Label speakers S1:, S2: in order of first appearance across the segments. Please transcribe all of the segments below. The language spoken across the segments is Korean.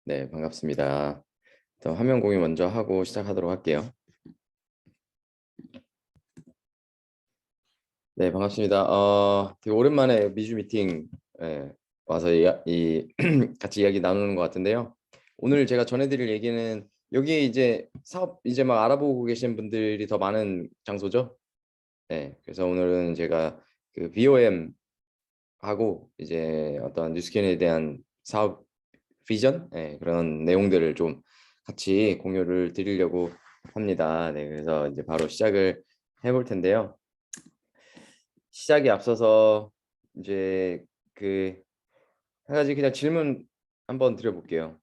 S1: 네, 반갑습니다. 화면 공유 먼저 하고 시작하도록 할게요. 네, 반갑습니다. 되게 오랜만에 미주 미팅 와서 같이 이야기 나누는 것 같은데요. 오늘 제가 전해드릴 얘기는 여기 이제 사업 이제 막 알아보고 계신 분들이 더 많은 장소죠. 네, 그래서 오늘은 제가 그 BOM 하고 이제 어떤 뉴스킨에 대한 사업 비전 그런 내용들을 좀 같이 공유를 드리려고 합니다. 네, 그래서 이제 바로 시작을 해볼 텐데요. 시작에 앞서서 이제 그 한 가지 그냥 질문 한번 드려볼게요.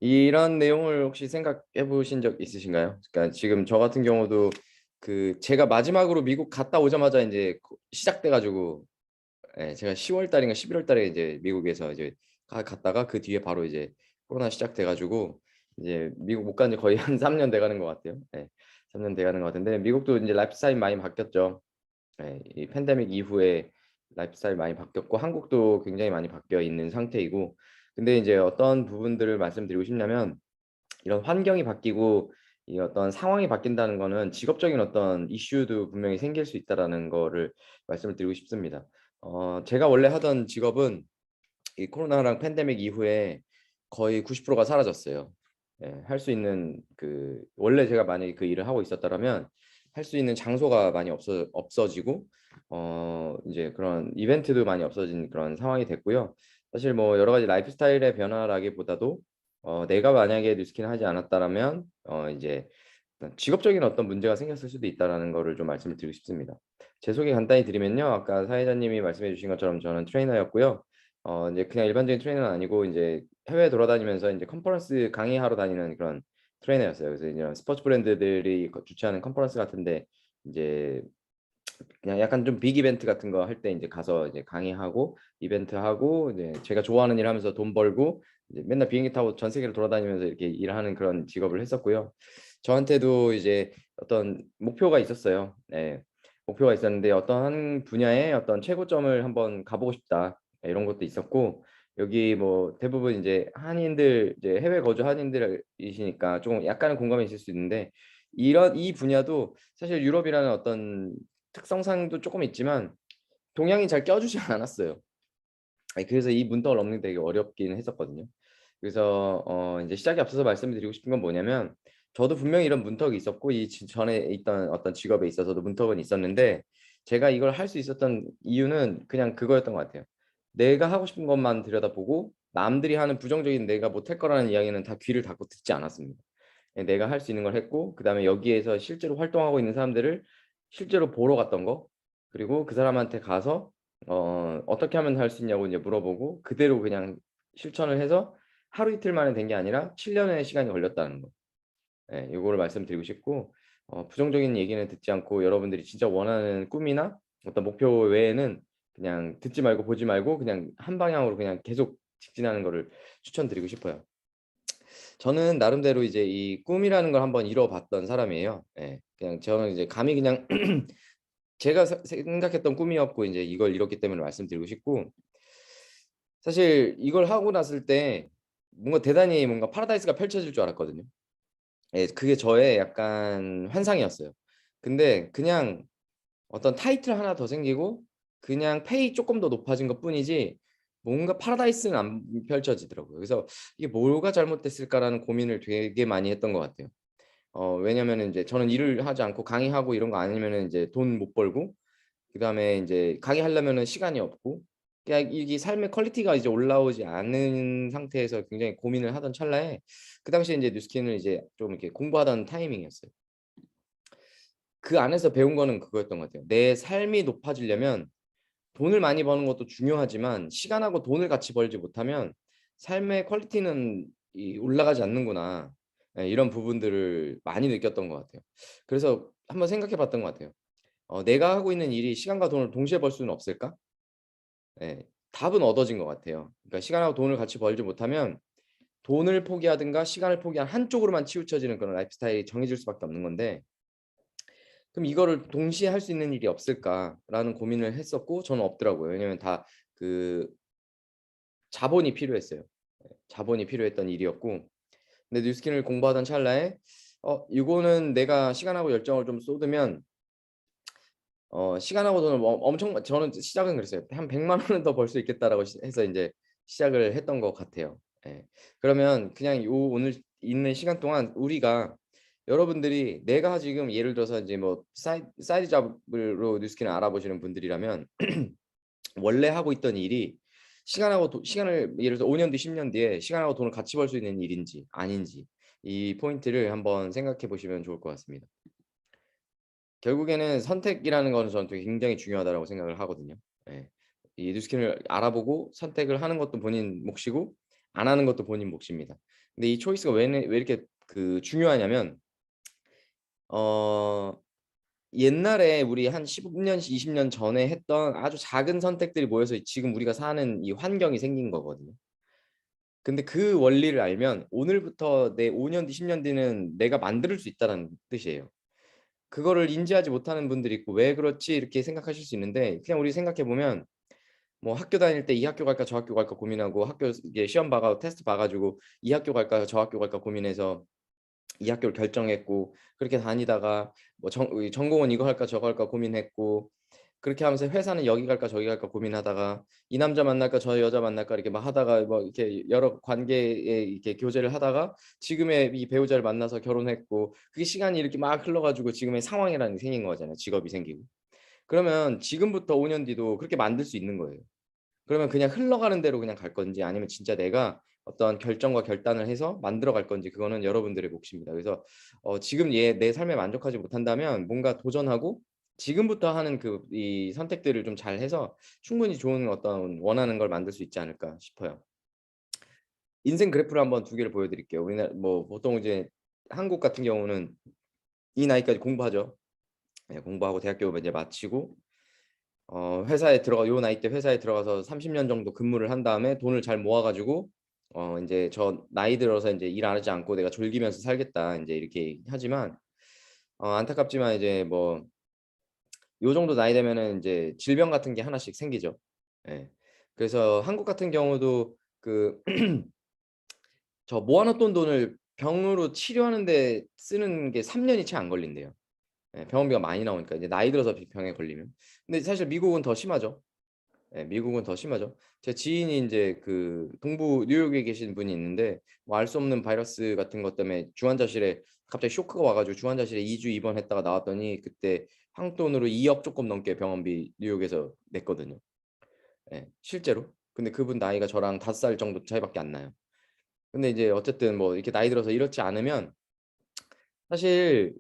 S1: 이런 내용을 혹시 생각해 보신 적 있으신가요? 그러니까 지금 저 같은 경우도 그 제가 마지막으로 미국 갔다 오자마자 이제 시작돼 가지고 제가 10월 달인가 11월 달에 이제 미국에서 이제 갔다가 그 뒤에 바로 이제 코로나 시작돼 가지고 이제 미국 못 간지 거의 한 3년 돼 가는 것 같아요. 3년 돼 가는 것 같은데 미국도 이제 라이프 스타일 많이 바뀌었죠. 이 팬데믹 이후에 라이프 스타일 많이 바뀌었고 한국도 굉장히 많이 바뀌어 있는 상태이고 근데 이제 어떤 부분들을 말씀드리고 싶냐면 이런 환경이 바뀌고 이 어떤 상황이 바뀐다는 거는 직업적인 어떤 이슈도 분명히 생길 수 있다라는 거를 말씀을 드리고 싶습니다. 제가 원래 하던 직업은 이 코로나랑 팬데믹 이후에 거의 90%가 사라졌어요. 할 수 있는 그 원래 제가 만약에 그 일을 하고 있었다면 할 수 있는 장소가 많이 없어지고 이제 그런 이벤트도 많이 없어진 그런 상황이 됐고요. 사실 뭐 여러 가지 라이프 스타일의 변화라기보다도 내가 만약에 뉴스킨 하지 않았다라면 이제 직업적인 어떤 문제가 생겼을 수도 있다라는 거를 좀 말씀을 드리고 싶습니다. 제 소개 간단히 드리면요. 아까 사회자님이 말씀해 주신 것처럼 저는 트레이너였고요. 이제 그냥 일반적인 트레이너는 아니고 이제 해외 돌아다니면서 이제 컨퍼런스 강의하러 다니는 그런 트레이너였어요. 그래서 이제 스포츠 브랜드들이 주최하는 컨퍼런스 같은데 이제 그냥 약간 좀 빅 이벤트 같은 거 할 때 이제 가서 이제 강의하고 이벤트 하고 이제 제가 좋아하는 일 하면서 돈 벌고 이제 맨날 비행기 타고 전 세계를 돌아다니면서 이렇게 일하는 그런 직업을 했었고요. 저한테도 이제 어떤 목표가 있었어요. 목표가 있었는데 어떤 한 분야에 어떤 최고점을 한번 가보고 싶다. 이런 것도 있었고 여기 뭐 대부분 이제 한인들 이제 해외 거주 한인들이시니까 조금 약간은 공감이 있을 수 있는데 이런 이 분야도 사실 유럽이라는 어떤 특성상도 조금 있지만 동양이 잘 껴주지 않았어요. 그래서 이 문턱을 넘는 게 되게 어렵긴 했었거든요. 그래서 이제 시작에 앞서서 말씀드리고 싶은 건 뭐냐면 저도 분명히 이런 문턱이 있었고 전에 있던 어떤 직업에 있어서도 문턱은 있었는데 제가 이걸 할 수 있었던 이유는 그냥 그거였던 것 같아요. 내가 하고 싶은 것만 들여다보고 남들이 하는 부정적인 내가 못할 거라는 이야기는 다 귀를 닫고 듣지 않았습니다. 내가 할 수 있는 걸 했고 그다음에 여기에서 실제로 활동하고 있는 사람들을 실제로 보러 갔던 거 그리고 그 사람한테 가서 어떻게 하면 할 수 있냐고 이제 물어보고 그대로 그냥 실천을 해서 하루 이틀 만에 된 게 아니라 7년의 시간이 걸렸다는 거. 요거를 말씀드리고 싶고 부정적인 얘기는 듣지 않고 여러분들이 진짜 원하는 꿈이나 어떤 목표 외에는 그냥 듣지 말고 보지 말고 그냥 한 방향으로 그냥 계속 직진하는 거를 추천드리고 싶어요. 저는 나름대로 이제 이 꿈이라는 걸 한번 이뤄봤던 사람이에요. 그냥 저는 이제 감히 그냥 제가 생각했던 꿈이었고 이제 이걸 이뤘기 때문에 말씀드리고 싶고 사실 이걸 하고 났을 때 뭔가 대단히 뭔가 파라다이스가 펼쳐질 줄 알았거든요. 그게 저의 약간 환상이었어요. 근데 그냥 어떤 타이틀 하나 더 생기고 그냥 페이 조금 더 높아진 것뿐이지 뭔가 파라다이스는 안 펼쳐지더라고요. 그래서 이게 뭐가 잘못됐을까라는 고민을 되게 많이 했던 것 같아요. 왜냐면은 이제 저는 일을 하지 않고 강의하고 이런 거 아니면은 이제 돈 못 벌고 그다음에 이제 강의하려면은 시간이 없고 그냥 이게 삶의 퀄리티가 이제 올라오지 않은 상태에서 굉장히 고민을 하던 찰나에 그 당시에 이제 뉴스킨을 이제 좀 이렇게 공부하던 타이밍이었어요. 그 안에서 배운 거는 그거였던 것 같아요. 내 삶이 높아지려면 돈을 많이 버는 것도 중요하지만 시간하고 돈을 같이 벌지 못하면 삶의 퀄리티는 올라가지 않는구나. 이런 부분들을 많이 느꼈던 것 같아요. 그래서 한번 생각해 봤던 것 같아요. 내가 하고 있는 일이 시간과 돈을 동시에 벌 수는 없을까? 답은 얻어진 것 같아요. 그러니까 시간하고 돈을 같이 벌지 못하면 돈을 포기하든가 시간을 포기한 한쪽으로만 치우쳐지는 그런 라이프 스타일이 정해질 수밖에 없는 건데 그럼 이거를 동시에 할 수 있는 일이 없을까라는 고민을 했었고 저는 없더라고요. 왜냐면 다 그 자본이 필요했어요. 자본이 필요했던 일이었고, 근데 뉴스킨을 공부하던 찰나에 이거는 내가 시간하고 열정을 좀 쏟으면 시간하고 돈을 엄청, 저는 시작은 그랬어요. 한 100만 원은 더 벌 수 있겠다라고 해서 이제 시작을 했던 것 같아요. 예. 그러면 그냥 요 오늘 있는 시간 동안 우리가, 여러분들이 내가 지금 예를 들어서 이제 뭐 사이드 잡으로 뉴스킨을 알아보시는 분들이라면 원래 하고 있던 일이 시간을 예를 들어서 5년 뒤, 10년 뒤에 시간하고 돈을 같이 벌 수 있는 일인지 아닌지, 이 포인트를 한번 생각해 보시면 좋을 것 같습니다. 결국에는 선택이라는 거는 저는 되게 굉장히 중요하다고 생각을 하거든요. 예. 이 뉴스킨을 알아보고 선택을 하는 것도 본인 몫이고 안 하는 것도 본인 몫입니다. 근데 이 초이스가 왜 이렇게 중요하냐면, 어 옛날에 우리 한 10년, 20년 전에 했던 아주 작은 선택들이 모여서 지금 우리가 사는 이 환경이 생긴 거거든요. 근데 그 원리를 알면 오늘부터 내 5년 뒤, 10년 뒤는 내가 만들 수 있다는 뜻이에요. 그거를 인지하지 못하는 분들이 있고 왜 그렇지 이렇게 생각하실 수 있는데, 그냥 우리 생각해 보면 뭐 학교 다닐 때 이 학교 갈까 저 학교 갈까 고민하고, 학교 이게 시험 봐가 테스트 봐 가지고 이 학교 갈까 저 학교 갈까 고민해서 이 학교를 결정했고, 그렇게 다니다가 뭐 전공은 이거 할까 저거 할까 고민했고, 그렇게 하면서 회사는 여기 갈까 저기 갈까 고민하다가 이 남자 만날까 저 여자 만날까 이렇게 막 하다가 뭐 이렇게 여러 관계에 이렇게 교제를 하다가 지금의 이 배우자를 만나서 결혼했고, 그게 시간이 이렇게 막 흘러가지고 지금의 상황이라는 게 생긴 거잖아요. 직업이 생기고. 그러면 지금부터 5년 뒤도 그렇게 만들 수 있는 거예요. 그러면 그냥 흘러가는 대로 그냥 갈 건지, 아니면 진짜 내가 어떤 결정과 결단을 해서 만들어 갈 건지, 그거는 여러분들의 몫입니다. 그래서 지금 내 삶에 만족하지 못한다면 뭔가 도전하고 지금부터 하는 이 선택들을 좀 잘해서 충분히 좋은 어떤 원하는 걸 만들 수 있지 않을까 싶어요. 인생 그래프를 한번 두 개를 보여드릴게요. 우리나라 뭐 보통 이제 한국 같은 경우는 이 나이까지 공부하죠. 예, 공부하고 대학교 이제 마치고 회사에 들어가 요 나이 때 회사에 들어가서 30년 정도 근무를 한 다음에 돈을 잘 모아 가지고 인제 저 나이 들어서 인제 일 안 하지 않고 내가 졸기면서 살겠다 인제 이렇게 하지만, 안타깝지만 이제 뭐 요 정도 나이 되면은 인제 질병 같은 게 하나씩 생기죠. 예. 그래서 한국 같은 경우도 저 모아 놨던 돈을 병으로 치료하는 데 쓰는 게 3 년이 채 안 걸린대요. 예, 병원비가 많이 나오니까 이제 나이 들어서 병에 걸리면. 근데 사실 미국은 더 심하죠. 예, 미국은 더 심하죠. 제 지인이 인제 동부 뉴욕에 계신 분이 있는데, 뭐 알 수 없는 바이러스 같은 것 때문에 중환자실에 갑자기 쇼크가 와 가지고 중환자실에 2주 입원했다가 나왔더니 그때 한국 돈으로 2억 조금 넘게 병원비 뉴욕에서 냈거든요. 예, 실제로. 근데 그분 나이가 저랑 5살 정도 차이밖에 안 나요. 근데 이제 어쨌든 뭐 이렇게 나이 들어서 이렇지 않으면 사실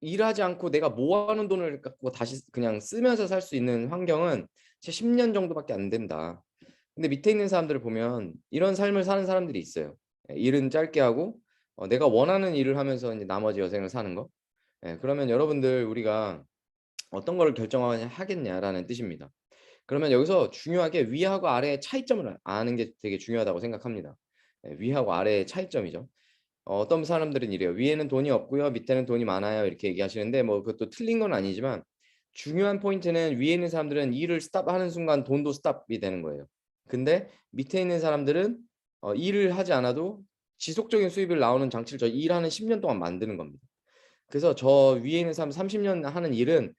S1: 일하지 않고 내가 모아 놓은 돈을 갖고 다시 그냥 쓰면서 살 수 있는 환경은 채 10년 정도밖에 안 된다. 근데 밑에 있는 사람들을 보면 이런 삶을 사는 사람들이 있어요. 예, 일은 짧게 하고 내가 원하는 일을 하면서 인제 나머지 여생을 사는 거. 예, 그러면 여러분들 우리가 어떤 거를 결정하겠냐라는 뜻입니다. 그러면 여기서 중요하게 위하고 아래의 차이점을 아는 게 되게 중요하다고 생각합니다. 예, 위하고 아래의 차이점이죠. 어떤 사람들은 이래요. "위에는 돈이 없고요. 밑에는 돈이 많아요." 이렇게 얘기하시는데, 뭐 그것도 틀린 건 아니지만 중요한 포인트는 위에 있는 사람들은 일을 스톱하는 순간 돈도 스톱이 되는 거예요. 근데 밑에 있는 사람들은 일을 하지 않아도 지속적인 수입을 나오는 장치를 저 일하는 10년 동안 만드는 겁니다. 그래서 저 위에 있는 사람 30년 하는 일은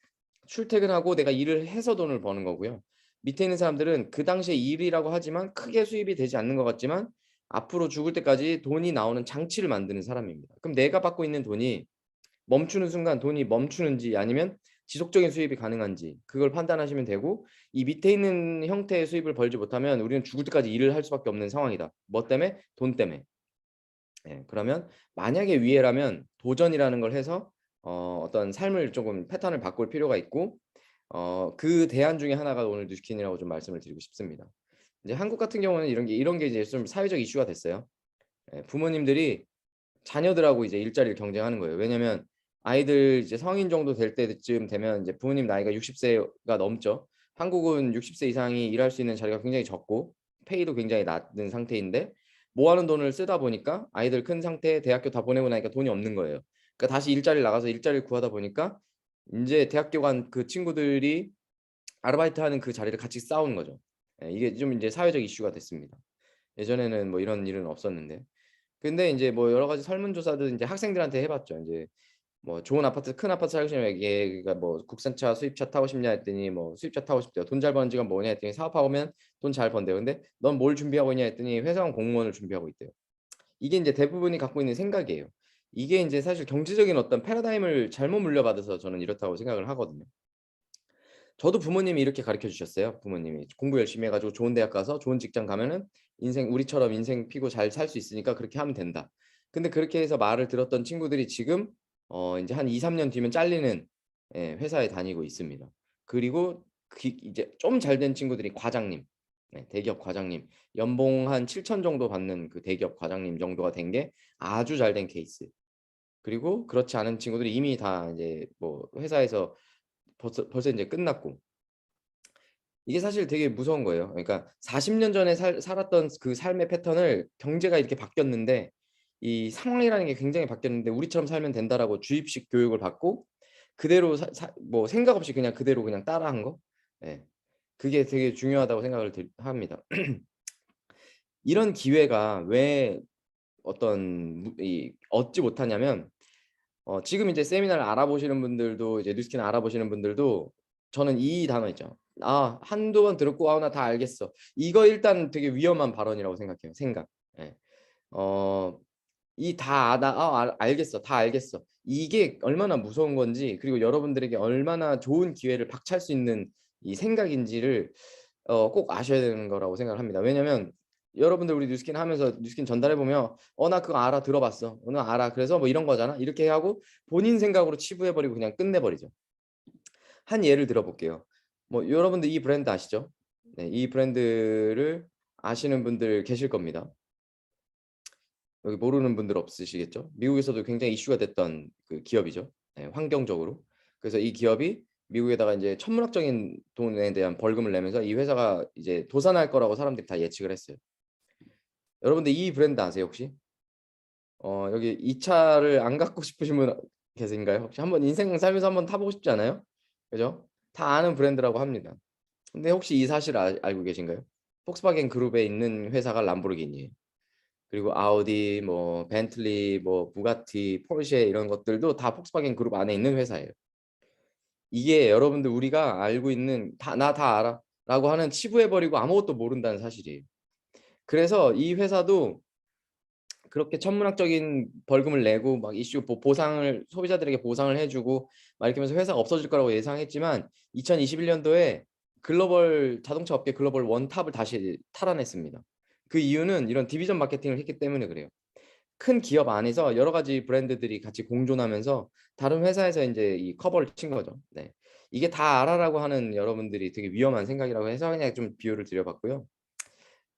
S1: 출퇴근하고 내가 일을 해서 돈을 버는 거고요. 밑에 있는 사람들은 그 당시에 일이라고 하지만 크게 수입이 되지 않는 것 같지만 앞으로 죽을 때까지 돈이 나오는 장치를 만드는 사람입니다. 그럼 내가 받고 있는 돈이 멈추는 순간 돈이 멈추는지 아니면 지속적인 수입이 가능한지, 그걸 판단하시면 되고, 이 밑에 있는 형태의 수입을 벌지 못하면 우리는 죽을 때까지 일을 할 수밖에 없는 상황이다. 뭐 때문에? 돈 때문에. 예. 그러면 만약에 위해라면 도전이라는 걸 해서 어떤 삶을 조금 패턴을 바꿀 필요가 있고, 그 대안 중에 하나가 오늘 뉴스킨이라고 좀 말씀을 드리고 싶습니다. 이제 한국 같은 경우는 이런 게 이제 좀 사회적 이슈가 됐어요. 예. 부모님들이 자녀들하고 이제 일자리를 경쟁하는 거예요. 왜냐면 아이들 이제 성인 정도 될 때쯤 되면 이제 부모님 나이가 60 세가 넘죠. 한국은 60세 이상이 일할 수 있는 자리가 굉장히 적고 페이도 굉장히 낮은 상태인데, 모아놓은 돈을 쓰다 보니까 아이들 큰 상태에 대학교 다 보내고 나니까 돈이 없는 거예요. 그러니까 다시 일자리를 나가서 일자리를 구하다 보니까 인제 대학교 간 그 친구들이 아르바이트하는 그 자리를 같이 싸우는 거죠. 예, 이게 좀 인제 사회적 이슈가 됐습니다. 예전에는 뭐 이런 일은 없었는데. 근데 이제 뭐 여러 가지 설문조사도 이제 학생들한테 해봤죠. 이제 뭐 좋은 아파트, 큰 아파트 살고 싶냐, 얘가 뭐 국산차, 수입차 타고 싶냐 했더니 뭐 수입차 타고 싶대요. 돈 잘 버는 직업 뭐냐 했더니 사업하고 면 돈 잘 번대요. 근데 넌 뭘 준비하고 있냐 했더니 회사원 공무원을 준비하고 있대요. 이게 이제 대부분이 갖고 있는 생각이에요. 이게 이제 사실 경제적인 어떤 패러다임을 잘못 물려받아서 저는 이렇다고 생각을 하거든요. 저도 부모님이 이렇게 가르쳐 주셨어요. 부모님이 공부 열심히 해가지고 좋은 대학 가서 좋은 직장 가면은 인생 우리처럼 인생 피고 잘 살 수 있으니까 그렇게 하면 된다. 근데 그렇게 해서 말을 들었던 친구들이 지금 이제 한 2, 3년 뒤면 잘리는 회사에 다니고 있습니다. 그리고 이제 좀 잘 된 친구들이 과장님, 대기업 과장님, 연봉 한 7천 정도 받는 그 대기업 과장님 정도가 된 게 아주 잘 된 케이스. 그리고 그렇지 않은 친구들이 이미 다 이제 뭐 회사에서 벌써 이제 끝났고, 이게 사실 되게 무서운 거예요. 그러니까 40년 전에 살았던 그 삶의 패턴을 경제가 이렇게 바뀌었는데 이 상황이라는 게 굉장히 바뀌었는데 우리처럼 살면 된다라고 주입식 교육을 받고 그대로 뭐 생각 없이 그냥 그대로 그냥 따라한 거. 예. 그게 되게 중요하다고 생각을 합니다. 이런 기회가 왜 얻지 못하냐면 지금 이제 세미나를 알아보시는 분들도 이제 뉴스킨 알아보시는 분들도 저는 이 단어 있죠. 아, 한두 번 들었고 나 다 알겠어. 이거 일단 되게 위험한 발언이라고 생각해요. 생각. 예. 이 다 알겠어. 다 알겠어. 이게 얼마나 무서운 건지 그리고 여러분들에게 얼마나 좋은 기회를 박차할 수 있는 이 생각인지를 꼭 아셔야 되는 거라고 생각을 합니다. 왜냐면 여러분들 우리 뉴스킨 하면서 뉴스킨 전달해 보면 나 그거 알아 들어봤어. 너 알아. 그래서 뭐 이런 거잖아. 이렇게 하고 본인 생각으로 치부해 버리고 그냥 끝내 버리죠. 한 예를 들어 볼게요. 뭐 여러분들 이 브랜드 아시죠? 네, 이 브랜드를 아시는 분들 계실 겁니다. 여기 모르는 분들 없으시겠죠? 미국에서도 굉장히 이슈가 됐던 그 기업이죠. 네, 환경적으로. 그래서 이 기업이 미국에다가 이제 천문학적인 돈에 대한 벌금을 내면서 이 회사가 이제 도산할 거라고 사람들이 다 예측을 했어요. 여러분들 이 브랜드 아세요 혹시? 여기 이 차를 안 갖고 싶으신 분 계신가요? 혹시 한번 인생 살면서 한번 타보고 싶지 않아요? 그죠? 다 아는 브랜드라고 합니다. 근데 혹시 이 사실 알고 계신가요? 폭스바겐 그룹에 있는 회사가 람보르기니예요. 그리고 아우디, 뭐 벤틀리, 뭐 부가티, 포르쉐 이런 것들도 다 폭스바겐 그룹 안에 있는 회사예요. 이게 여러분들 우리가 알고 있는 나 다 알아라고 하는 치부해버리고 아무것도 모른다는 사실이에요. 그래서 이 회사도 그렇게 천문학적인 벌금을 내고 막 이슈 보상을 소비자들에게 보상을 해주고 막 이렇게 하면서 회사가 없어질 거라고 예상했지만 2021년도에 글로벌 자동차 업계 글로벌 원탑을 다시 탈환했습니다. 그 이유는 이런 디비전 마케팅을 했기 때문에 그래요. 큰 기업 안에서 여러 가지 브랜드들이 같이 공존하면서 다른 회사에서 이제 이 커버를 친 거죠. 네. 이게 다 알아라고 하는 여러분들이 되게 위험한 생각이라고 해서 그냥 좀 비유를 드려봤고요.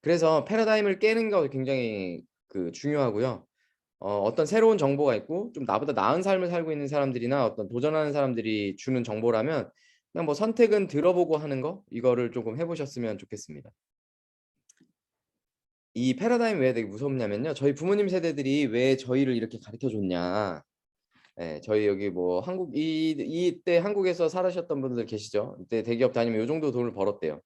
S1: 그래서 패러다임을 깨는 거 굉장히 그 중요하고요. 어떤 새로운 정보가 있고 좀 나보다 나은 삶을 살고 있는 사람들이나 어떤 도전하는 사람들이 주는 정보라면 그냥 뭐 선택은 들어보고 하는 거 이거를 조금 해보셨으면 좋겠습니다. 이 패러다임 왜 되게 무섭냐면요. 저희 부모님 세대들이 왜 저희를 이렇게 가르쳐 줬냐. 네, 저희 여기 뭐 이때 한국에서 살으셨던 분들 계시죠? 이때 대기업 다니면 요 정도 돈을 벌었대요.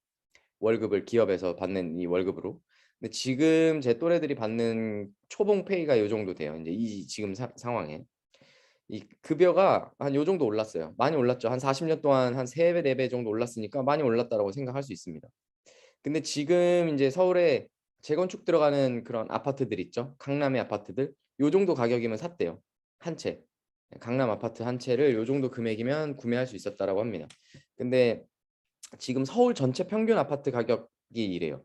S1: 월급을 기업에서 받는 이 월급으로. 근데 지금 제 또래들이 받는 초봉 페이가 요 정도 돼요. 이제 이 지금 상황에. 이 급여가 한 요 정도 올랐어요. 많이 올랐죠. 한 40년 동안 한 3배, 4배 정도 올랐으니까 많이 올랐다라고 생각할 수 있습니다. 근데 지금 이제 서울에 재건축 들어가는 그런 아파트들 있죠. 강남의 아파트들. 요 정도 가격이면 샀대요. 한 채. 강남 아파트 한 채를 요 정도 금액이면 구매할 수 있었다라고 합니다. 근데 지금 서울 전체 평균 아파트 가격이 이래요.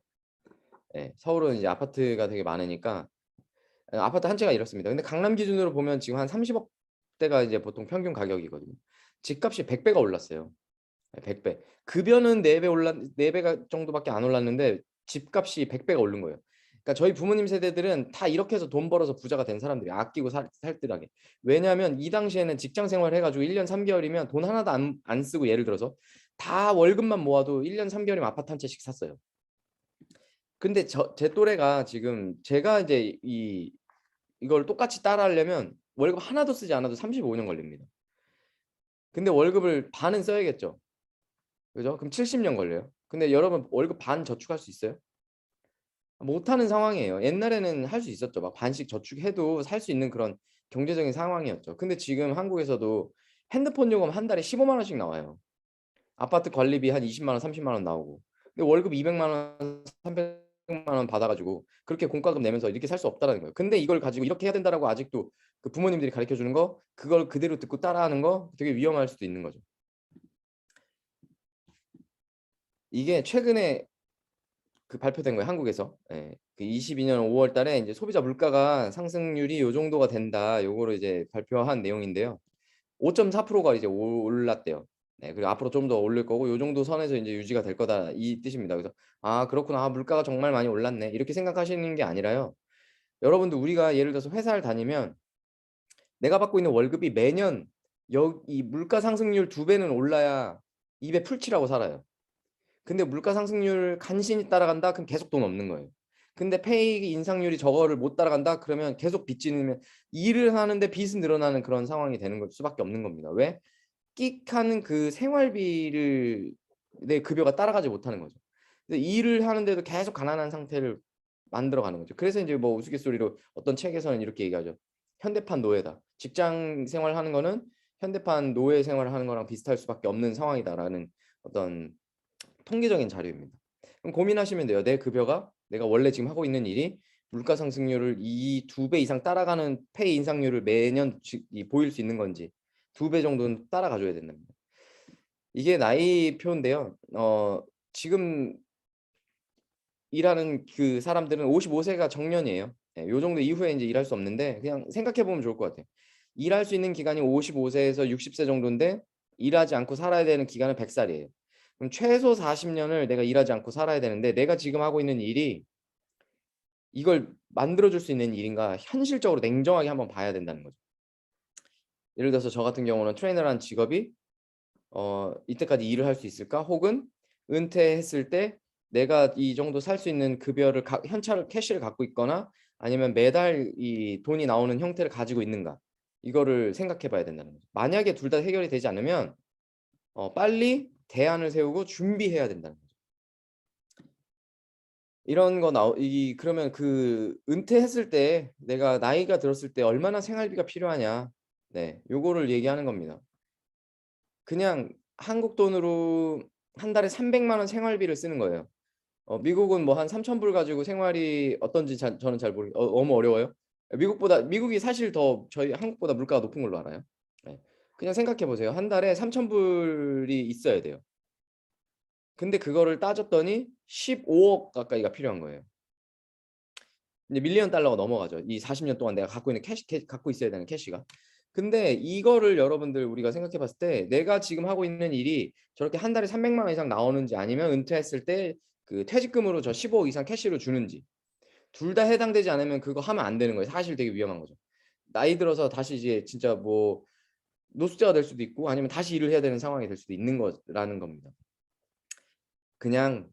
S1: 예, 서울은 이제 아파트가 되게 많으니까 아파트 한 채가 이렇습니다. 근데 강남 기준으로 보면 지금 한 30억대가 이제 보통 평균 가격이거든요. 집값이 100배가 올랐어요. 100배. 급여는 4배 4배가 정도밖에 안 올랐는데 집값이 100배가 오른 거예요. 그러니까 저희 부모님 세대들은 다 이렇게 해서 돈 벌어서 부자가 된 사람들이 아끼고 살뜰하게. 왜냐하면 이 당시에는 직장 생활 해가지고 1년 3개월이면 돈 하나도 안 쓰고 예를 들어서 다 월급만 모아도 1년 3개월이면 아파트 한 채씩 샀어요. 근데 제 또래가 지금 제가 이제 이걸 똑같이 따라하려면 월급 하나도 쓰지 않아도 35년 걸립니다. 근데 월급을 반은 써야겠죠. 그죠? 그럼 70년 걸려요. 근데 여러분 월급 반 저축할 수 있어요? 못하는 상황이에요. 옛날에는 할 수 있었죠. 막 반씩 저축해도 살 수 있는 그런 경제적인 상황이었죠. 근데 지금 한국에서도 핸드폰 요금 한 달에 15만 원씩 나와요. 아파트 관리비 한 20만 원, 30만 원 나오고. 근데 월급 200만 원, 300만 원 받아 가지고 그렇게 공과금 내면서 이렇게 살 수 없다라는 거예요. 근데 이걸 가지고 이렇게 해야 된다라고 아직도 그 부모님들이 가르쳐 주는 거 그걸 그대로 듣고 따라하는 거 되게 위험할 수도 있는 거죠. 이게 최근에 그 발표된 거예요, 한국에서. 예. 그 22년 5월 달에 이제 소비자 물가가 상승률이 요 정도가 된다. 요거를 이제 발표한 내용인데요. 5.4%가 이제 올랐대요. 네. 그리고 앞으로 좀 더 오를 거고 요 정도 선에서 이제 유지가 될 거다 이 뜻입니다. 그래서 '아 그렇구나. 아 물가가 정말 많이 올랐네.' 이렇게 생각하시는 게 아니라요. 여러분들 우리가 예를 들어서 회사를 다니면 내가 받고 있는 월급이 매년 이 물가 상승률 2배는 올라야 입에 풀칠하고 살아요. 근데 물가 상승률 간신히 따라간다? 그럼 계속 돈 없는 거예요. 근데 페이 인상률이 저거를 못 따라간다? 그러면 계속 빚지면 일을 하는데 빚은 늘어나는 그런 상황이 되는 걸 수밖에 없는 겁니다. 왜? 끽하는 그 생활비를 내 급여가 따라가지 못하는 거죠. 근데 일을 하는데도 계속 가난한 상태를 만들어 가는 거죠. 그래서 이제 뭐 우스갯소리로 어떤 책에서는 이렇게 얘기하죠. 현대판 노예다. 직장 생활하는 거는 현대판 노예 생활을 하는 거랑 비슷할 수밖에 없는 상황이다라는 어떤 통계적인 자료입니다. 그럼 고민하시면 돼요. 내 급여가 내가 원래 지금 하고 있는 일이 물가 상승률을 이 2배 이상 따라가는 페이 인상률을 매년 보일 수 있는 건지 2배 정도는 따라가 줘야 된답니다. 이게 나이표인데요. 지금 일하는 그 사람들은 55세가 정년이에요. 예, 요 정도 이후에 이제 일할 수 없는데 그냥 생각해 보면 좋을 것 같아요. 일할 수 있는 기간이 55세에서 60세 정도인데 일하지 않고 살아야 되는 기간은 100살이에요. 그럼 최소 40년을 내가 일하지 않고 살아야 되는데 내가 지금 하고 있는 일이 이걸 만들어 줄 수 있는 일인가 현실적으로 냉정하게 한번 봐야 된다는 거죠. 예를 들어서 저 같은 경우는 트레이너라는 직업이 이때까지 일을 할 수 있을까? 혹은 은퇴했을 때 내가 이 정도 살 수 있는 급여를 현찰을 캐시를 갖고 있거나 아니면 매달 이 돈이 나오는 형태를 가지고 있는가? 이거를 생각해 봐야 된다는 거죠. 만약에 둘 다 해결이 되지 않으면 빨리 대안을 세우고 준비해야 된다는 거죠. 이런 거 그러면 그 은퇴했을 때 내가 나이가 들었을 때 얼마나 생활비가 필요하냐. 네. 요거를 얘기하는 겁니다. 그냥 한국 돈으로 한 달에 300만 원 생활비를 쓰는 거예요. 미국은 뭐 한 3천 불 가지고 생활이 어떤지 저는 잘 너무 어려워요. 미국이 사실 더 저희 한국보다 물가가 높은 걸로 알아요. 네. 그냥 생각해 보세요. 한 달에 3천 불이 있어야 돼요. 근데 그거를 따졌더니 15억 가까이가 필요한 거예요. 이제 밀리언 달러가 넘어가죠. 이 40년 동안 내가 갖고 있는 갖고 있어야 되는 캐시가. 근데 이거를 여러분들 우리가 생각해 봤을 때 내가 지금 하고 있는 일이 저렇게 한 달에 300만 원 이상 나오는지 아니면 은퇴했을 때 그 퇴직금으로 저 15억 이상 캐시로 주는지 둘 다 해당되지 않으면 그거 하면 안 되는 거예요. 사실 되게 위험한 거죠. 나이 들어서 다시 이제 진짜 뭐 노숙자가 될 수도 있고 아니면 다시 일을 해야 되는 상황이 될 수도 있는 거라는 겁니다. 그냥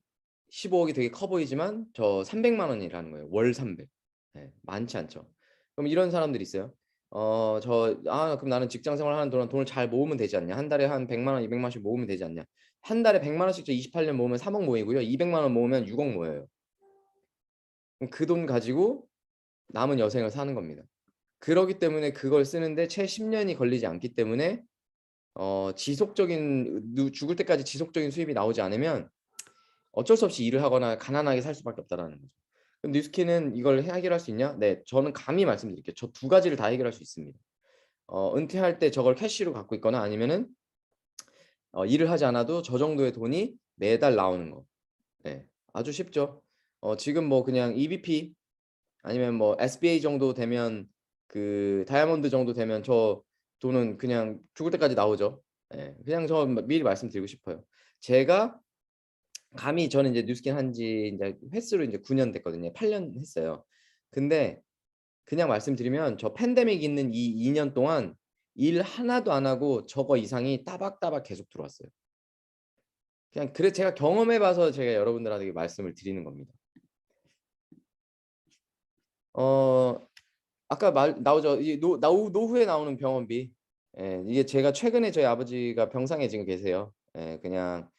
S1: 15억이 되게 커 보이지만 저 300만 원이라는 거예요. 월 300. 네, 많지 않죠. 그럼 이런 사람들이 있어요. 그럼 나는 직장 생활하는 동안 돈을 잘 모으면 되지 않냐? 한 달에 한 100만 원, 200만 원씩 모으면 되지 않냐? 한 달에 100만 원씩 28년 모으면 3억 모이고요. 200만 원 모으면 6억 모여요. 그 돈 가지고 남은 여생을 사는 겁니다. 그러기 때문에 그걸 쓰는데 채 10년이 걸리지 않기 때문에 죽을 때까지 지속적인 수입이 나오지 않으면 어쩔 수 없이 일을 하거나 가난하게 살 수밖에 없다라는 거죠. 그럼 뉴스키는 이걸 해결할 수 있냐? 네, 저는 감히 말씀드릴게요. 저 두 가지를 다 해결할 수 있습니다. 은퇴할 때 저걸 캐시로 갖고 있거나 아니면은 일을 하지 않아도 저 정도의 돈이 매달 나오는 거. 네, 아주 쉽죠. 지금 뭐 그냥 EBP 아니면 뭐 SBA 정도 되면 그 다이아몬드 정도 되면 저 돈은 그냥 죽을 때까지 나오죠. 네, 그냥 저 미리 말씀드리고 싶어요. 제가 감히 저는 이제 뉴스킨 한지 이제 횟수로 이제 9년 됐거든요. 8년 했어요. 근데 그냥 말씀드리면 저 팬데믹 있는 이 2년 동안 일 하나도 안 하고 저거 이상이 따박따박 계속 들어왔어요. 그냥 그래 제가 경험해 봐서 제가 여러분들한테 말씀을 드리는 겁니다. 아까 나오죠. 이 노후에 나오는 병원비. 예, 이게 제가 최근에 저희 아버지가 병상에 지금 계세요. 예, 그냥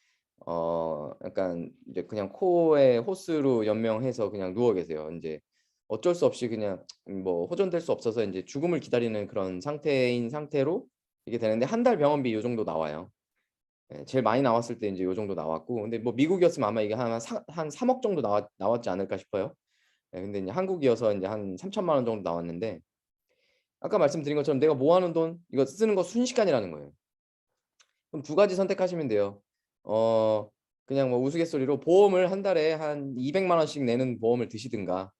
S1: 약간 이제 그냥 코에 호스로 연명해서 그냥 누워 계세요. 이제 어쩔 수 없이 그냥 뭐 호전될 수 없어서 이제 죽음을 기다리는 그런 상태인 상태로 이게 되는데 한 달 병원비 요 정도 나와요. 예, 제일 많이 나왔을 때 이제 요 정도 나왔고, 근데 뭐 미국이었으면 아마 이게 한 3억 정도 나왔지 않을까 싶어요. 예, 근데 이제 한국이어서 이제 한 3천만 원 정도 나왔는데, 아까 말씀드린 것처럼 내가 모아놓은 돈 이거 쓰는 거 순식간이라는 거예요. 그럼 두 가지 선택하시면 돼요. 어 그냥 뭐 우스갯소리로 보험을 한 달에 한 200만 원씩 내는 보험을 드시든가,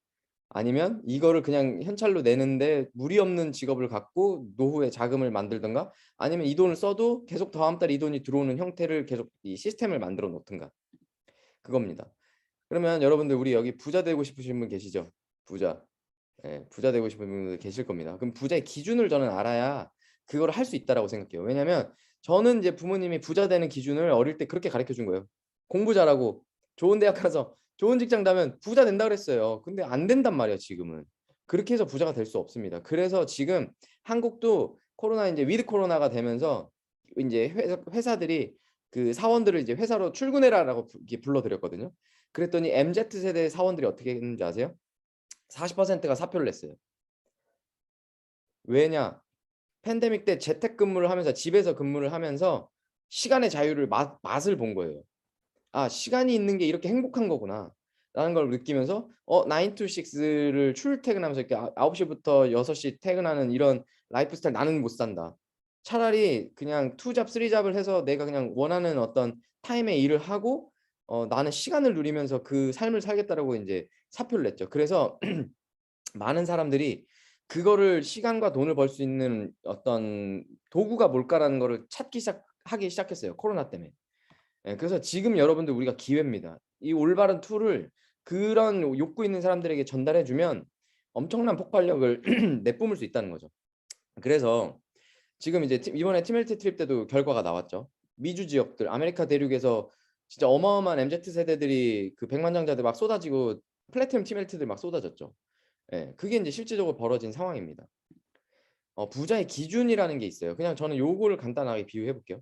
S1: 아니면 이거를 그냥 현찰로 내는데 무리 없는 직업을 갖고 노후에 자금을 만들든가, 아니면 이 돈을 써도 계속 다음 달에 이 돈이 들어오는 형태를 계속 이 시스템을 만들어 놓든가, 그겁니다. 그러면 여러분들 우리 여기 부자 되고 싶으신 분 계시죠? 부자. 예, 부자 되고 싶은 분들 계실 겁니다. 그럼 부자의 기준을 저는 알아야 그걸 할 수 있다라고 생각해요. 왜냐면 저는 이제 부모님이 부자 되는 기준을 어릴 때 그렇게 가르쳐 준 거예요. 공부 잘하고 좋은 대학 가서 좋은 직장 가면 부자 된다 그랬어요. 근데 안 된단 말이에요, 지금은. 그렇게 해서 부자가 될 수 없습니다. 그래서 지금 한국도 코로나 이제 위드 코로나가 되면서 이제 회사들이 그 사원들을 이제 회사로 출근해라라고 불러들였거든요. 그랬더니 MZ 세대 사원들이 어떻게 했는지 아세요? 40%가 사표를 냈어요. 왜냐? 팬데믹 때 재택근무를 하면서 집에서 근무를 하면서 시간의 자유를 맛을 본 거예요. 아, 시간이 있는 게 이렇게 행복한 거구나 라는 걸 느끼면서 9 to 6를 출퇴근하면서 이렇게 9시부터 6시 퇴근하는 이런 라이프 스타일 나는 못 산다. 차라리 그냥 투잡, 쓰리잡을 해서 내가 그냥 원하는 어떤 타임에 일을 하고 나는 시간을 누리면서 그 삶을 살겠다라고 이제 사표를 냈죠. 그래서 많은 사람들이 그거를 시간과 돈을 벌 수 있는 어떤 도구가 뭘까라는 거를 하기 시작했어요. 코로나 때문에. 예, 그래서 지금 여러분들 우리가 기회입니다. 이 올바른 툴을 그런 욕구 있는 사람들에게 전달해 주면 엄청난 폭발력을 내뿜을 수 있다는 거죠. 그래서 지금 이제 이번에 팀헬트 트립 때도 결과가 나왔죠. 미주 지역들, 아메리카 대륙에서 진짜 어마어마한 MZ 세대들이 그 백만장자들 막 쏟아지고 플래티넘 팀헬트들 막 쏟아졌죠. 예, 그게 이제 실질적으로 벌어진 상황입니다. 부자의 기준이라는 게 있어요. 그냥 저는 요거를 간단하게 비유해 볼게요.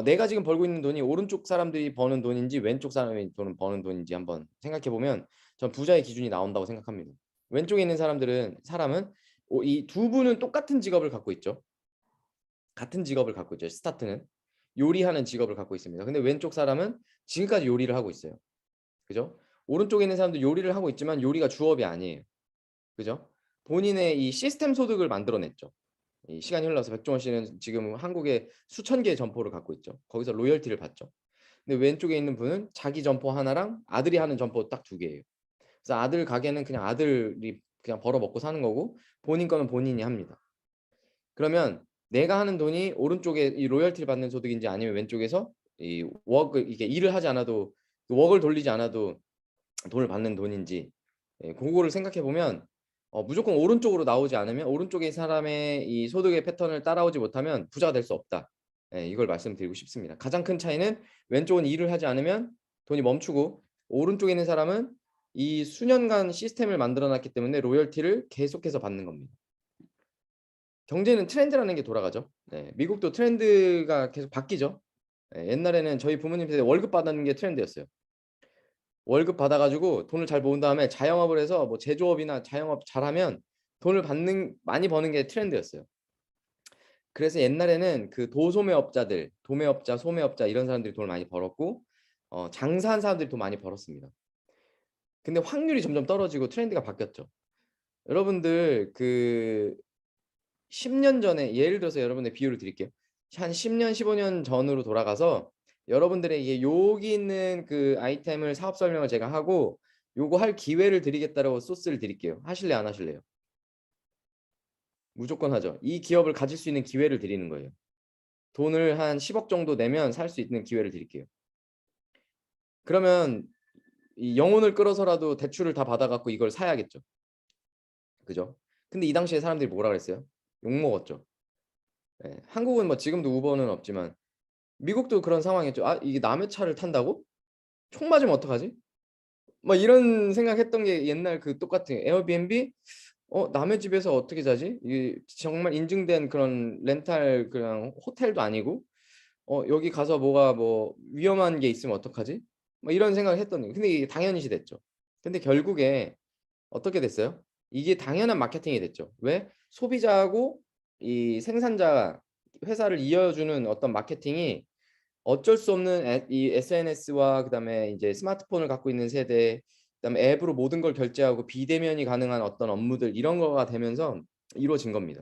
S1: 내가 지금 벌고 있는 돈이 오른쪽 사람들이 버는 돈인지 왼쪽 사람이 버는 돈인지 한번 생각해 보면 전 부자의 기준이 나온다고 생각합니다. 왼쪽에 있는 사람은 이 두 분은 똑같은 직업을 갖고 있죠. 같은 직업을 갖고 있죠. 스타트는 요리하는 직업을 갖고 있습니다. 근데 왼쪽 사람은 지금까지 요리를 하고 있어요. 그죠? 오른쪽에 있는 사람도 요리를 하고 있지만 요리가 주업이 아니에요. 그죠? 본인의 이 시스템 소득을 만들어냈죠. 이 시간이 흘러서 백종원 씨는 지금 한국에 수천 개의 점포를 갖고 있죠. 거기서 로열티를 받죠. 근데 왼쪽에 있는 분은 자기 점포 하나랑 아들이 하는 점포 딱 두 개예요. 그래서 아들 가게는 그냥 아들이 그냥 벌어 먹고 사는 거고 본인 거는 본인이 합니다. 그러면 내가 하는 돈이 오른쪽에 이 로열티를 받는 소득인지 아니면 왼쪽에서 이 웍을 이게 일을 하지 않아도 웍을 돌리지 않아도 돈을 받는 돈인지, 그거를 생각해 보면 무조건 오른쪽으로 나오지 않으면 오른쪽의 사람의 이 소득의 패턴을 따라오지 못하면 부자가 될 수 없다. 이걸 말씀드리고 싶습니다. 가장 큰 차이는 왼쪽은 일을 하지 않으면 돈이 멈추고 오른쪽에 있는 사람은 이 수년간 시스템을 만들어 놨기 때문에 로열티를 계속해서 받는 겁니다. 경제는 트렌드라는 게 돌아가죠. 미국도 트렌드가 계속 바뀌죠. 옛날에는 저희 부모님 세대 월급 받는 게 트렌드였어요. 월급 받아가지고 돈을 잘 모은 다음에 자영업을 해서 뭐 제조업이나 자영업 잘하면 돈을 많이 버는 게 트렌드였어요. 그래서 옛날에는 그 도소매업자들, 도매업자, 소매업자 이런 사람들이 돈을 많이 벌었고 장사한 사람들이 돈 많이 벌었습니다. 근데 확률이 점점 떨어지고 트렌드가 바뀌었죠. 여러분들 그 10년 전에 예를 들어서 여러분의 비유를 드릴게요. 한 10년, 15년 전으로 돌아가서 여러분들에게 여기 있는 그 아이템을 사업 설명을 제가 하고 요거 할 기회를 드리겠다라고 소스를 드릴게요. 하실래 안 하실래요? 무조건 하죠. 이 기업을 가질 수 있는 기회를 드리는 거예요. 돈을 한 10억 정도 내면 살 수 있는 기회를 드릴게요. 그러면 이 영혼을 끌어서라도 대출을 다 받아갖고 이걸 사야겠죠. 그죠? 근데 이 당시에 사람들이 뭐라 그랬어요? 욕먹었죠. 한국은 뭐 지금도 우버는 없지만 미국도 그런 상황이었죠. 아, 이게 남의 차를 탄다고? 총 맞으면 어떡하지? 막 이런 생각했던 게 옛날 그 똑같은 에어비앤비. 남의 집에서 어떻게 자지? 이 정말 인증된 그런 렌탈 그냥 호텔도 아니고 여기 가서 뭐가 뭐 위험한 게 있으면 어떡하지? 뭐 이런 생각을 했던 거예요. 근데 이게 당연시 됐죠. 근데 결국에 어떻게 됐어요? 이게 당연한 마케팅이 됐죠. 왜? 소비자하고 이 생산자 회사를 이어주는 어떤 마케팅이 어쩔 수 없는 이 SNS와 그다음에 이제 스마트폰을 갖고 있는 세대, 그다음에 앱으로 모든 걸 결제하고 비대면이 가능한 어떤 업무들 이런 거가 되면서 이루어진 겁니다.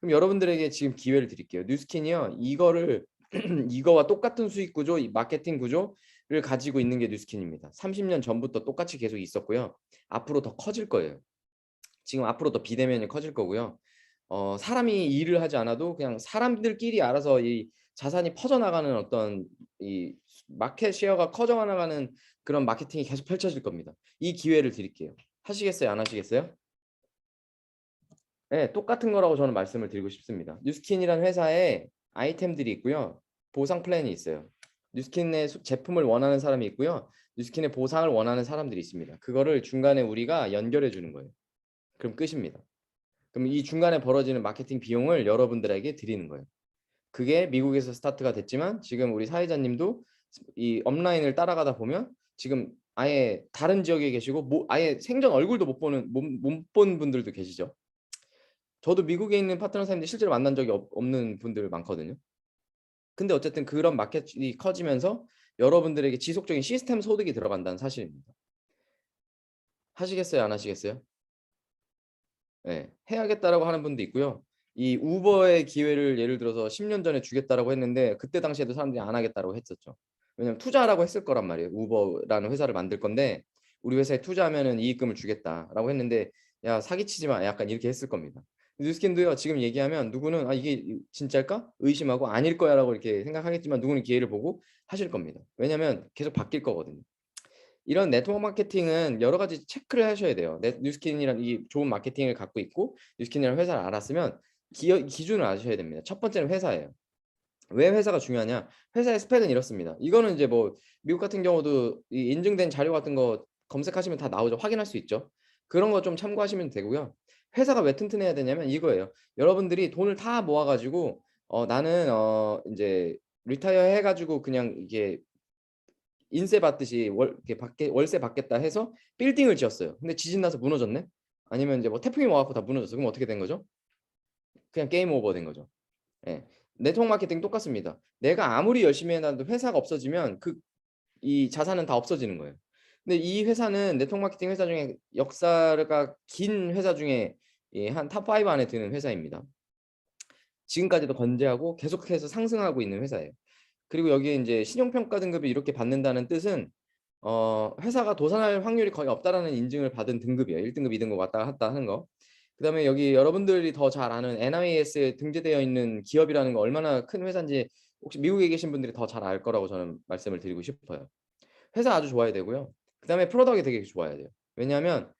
S1: 그럼 여러분들에게 지금 기회를 드릴게요. 뉴스킨이요. 이거를 이거와 똑같은 수익 구조, 이 마케팅 구조를 가지고 있는 게 뉴스킨입니다. 30년 전부터 똑같이 계속 있었고요. 앞으로 더 커질 거예요. 지금 앞으로 더 비대면이 커질 거고요. 사람이 일을 하지 않아도 그냥 사람들끼리 알아서 이 자산이 퍼져나가는 어떤 이 마켓 쉐어가 커져 나가는 그런 마케팅이 계속 펼쳐질 겁니다. 이 기회를 드릴게요. 하시겠어요? 안 하시겠어요? 네, 똑같은 거라고 저는 말씀을 드리고 싶습니다. 뉴스킨이라는 회사에 아이템들이 있고요. 보상 플랜이 있어요. 뉴스킨의 제품을 원하는 사람이 있고요. 뉴스킨의 보상을 원하는 사람들이 있습니다. 그거를 중간에 우리가 연결해 주는 거예요. 그럼 끝입니다. 그럼 이 중간에 벌어지는 마케팅 비용을 여러분들에게 드리는 거예요. 그게 미국에서 스타트가 됐지만 지금 우리 사회자님도 이 업라인을 따라가다 보면 지금 아예 다른 지역에 계시고 아예 생전 얼굴도 못 본 분들도 계시죠. 저도 미국에 있는 파트너 사람들 실제로 만난 적이 없는 분들 많거든요. 근데 어쨌든 그런 마켓이 커지면서 여러분들에게 지속적인 시스템 소득이 들어간다는 사실입니다. 하시겠어요? 안 하시겠어요? 네, 해야겠다라고 하는 분도 있고요. 이 우버의 기회를 예를 들어서 10년 전에 주겠다라고 했는데 그때 당시에도 사람들이 안 하겠다라고 했었죠. 왜냐면 투자라고 했을 거란 말이에요. 우버라는 회사를 만들 건데 우리 회사에 투자하면은 이익금을 주겠다라고 했는데 야 사기치지 마 약간 이렇게 했을 겁니다. 뉴스킨도요. 지금 얘기하면 누구는 아 이게 진짜일까? 의심하고 아닐 거야라고 이렇게 생각하겠지만 누구는 기회를 보고 하실 겁니다. 왜냐면 계속 바뀔 거거든요. 이런 네트워크 마케팅은 여러 가지 체크를 하셔야 돼요. 뉴스킨이라는 이 좋은 마케팅을 갖고 있고 뉴스킨이라는 회사를 알았으면 기준을 아셔야 됩니다. 첫 번째는 회사예요. 왜 회사가 중요하냐? 회사의 스펙은 이렇습니다. 이거는 이제 뭐 미국 같은 경우도 이 인증된 자료 같은 거 검색하시면 다 나오죠. 확인할 수 있죠. 그런 거 좀 참고하시면 되고요. 회사가 왜 튼튼해야 되냐면 이거예요. 여러분들이 돈을 다 모아가지고 나는 이제 리타이어 해가지고 그냥 이게 인세 받듯이 월세 받겠다 해서 빌딩을 지었어요. 근데 지진 나서 무너졌네? 아니면 이제 뭐 태풍이 와갖고 다 무너졌어. 그럼 어떻게 된 거죠? 그냥 게임 오버 된 거죠. 예. 네트워크 마케팅 똑같습니다. 내가 아무리 열심히 해놔도 회사가 없어지면 이 자산은 다 없어지는 거예요. 근데 이 회사는 네트워크 마케팅 회사 중에 역사가 긴 회사 중에 한 탑 5 안에 드는 회사입니다. 지금까지도 건재하고 계속해서 상승하고 있는 회사예요. 그리고 여기에 이제 신용평가 등급이 이렇게 받는다는 뜻은 회사가 도산할 확률이 거의 없다라는 인증을 받은 등급이에요. 1등급, 2등급 왔다 갔다 하는 거. 그다음에 여기 여러분들이 더 잘 아는 NIS에 등재되어 있는 기업이라는 거 얼마나 큰 회사인지 혹시 미국에 계신 분들이 더 잘 알 거라고 저는 말씀을 드리고 싶어요. 회사 아주 좋아야 되고요. 그다음에 프로덕이 되게 좋아야 돼요. 왜냐하면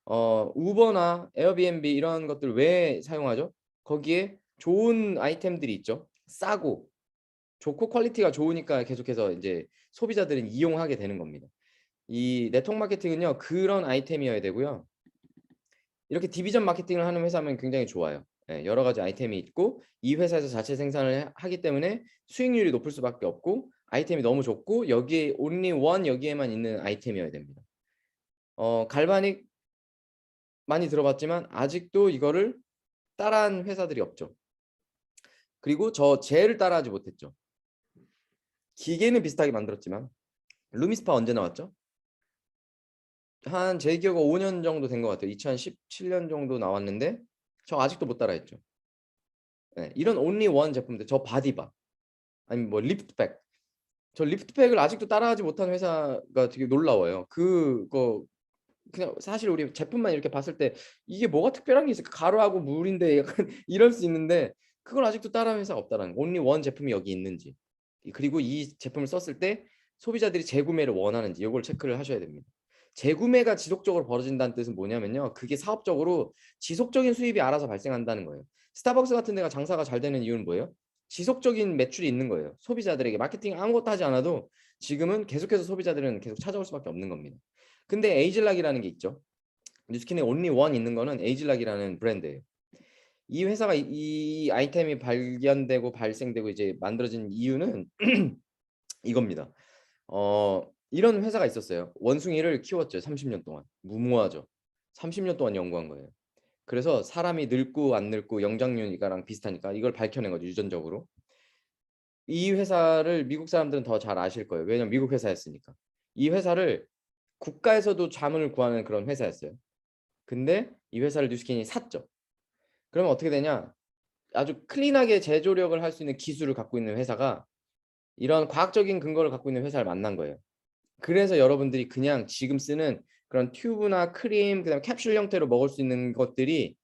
S1: 우버나 에어비앤비 이런 것들 왜 사용하죠? 거기에 좋은 아이템들이 있죠. 싸고 좋고 퀄리티가 좋으니까 계속해서 이제 소비자들은 이용하게 되는 겁니다. 이 네트워크 마케팅은요. 그런 아이템이어야 되고요. 이렇게 디비전 마케팅을 하는 회사면 굉장히 좋아요. 예, 여러 가지 아이템이 있고 이 회사에서 자체 생산을 하기 때문에 수익률이 높을 수밖에 없고 아이템이 너무 좋고 여기에 only one 여기에만 있는 아이템이어야 됩니다. 갈바닉 많이 들어봤지만 아직도 이거를 따라한 회사들이 없죠. 그리고 저 젤을 따라하지 못했죠. 기계는 비슷하게 만들었지만 루미스파 언제 나왔죠? 한 제 기억은 5년 정도 된 것 같아요. 2017년 정도 나왔는데 저 아직도 못 따라했죠. 네, 이런 only one 제품들 저 바디바 아니면 뭐 리프트백 저 리프트백을 아직도 따라하지 못한 회사가 되게 놀라워요. 그거 그냥 사실 우리 제품만 이렇게 봤을 때 이게 뭐가 특별한 게 있을까? 가루하고 물인데 약간 이럴 수 있는데 그걸 아직도 따라하는 회사가 없다는 거. only one 제품이 여기 있는지 그리고 이 제품을 썼을 때 소비자들이 재구매를 원하는지 이걸 체크를 하셔야 됩니다. 재구매가 지속적으로 벌어진다는 뜻은 뭐냐면요. 그게 사업적으로 지속적인 수입이 알아서 발생한다는 거예요. 스타벅스 같은 데가 장사가 잘 되는 이유는 뭐예요? 지속적인 매출이 있는 거예요. 소비자들에게 마케팅 아무것도 하지 않아도 지금은 계속해서 소비자들은 계속 찾아올 수밖에 없는 겁니다. 근데 에이즐락이라는 게 있죠. 뉴스킨에 온리 원 있는 거는 에이즐락이라는 브랜드예요. 이 회사가 이 아이템이 발견되고 발생되고 이제 만들어진 이유는 이겁니다. 이런 회사가 있었어요. 원숭이를 키웠죠. 30년 동안. 무모하죠. 30년 동안 연구한 거예요. 그래서 사람이 늙고 안 늙고 영장류니까랑 비슷하니까 이걸 밝혀낸 거죠. 유전적으로. 이 회사를 미국 사람들은 더 잘 아실 거예요. 왜냐면 미국 회사였으니까. 이 회사를 국가에서도 자문을 구하는 그런 회사였어요. 근데 이 회사를 뉴스킨이 샀죠. 그러면 어떻게 되냐? 아주 클린하게 제조력을 할 수 있는 기술을 갖고 있는 회사가 이런 과학적인 근거를 갖고 있는 회사를 만난 거예요. 그래서 여러분들이 그냥 지금 쓰는 그런 튜브나 크림, 그다음에 캡슐 형태로 먹을 수 있는 것들이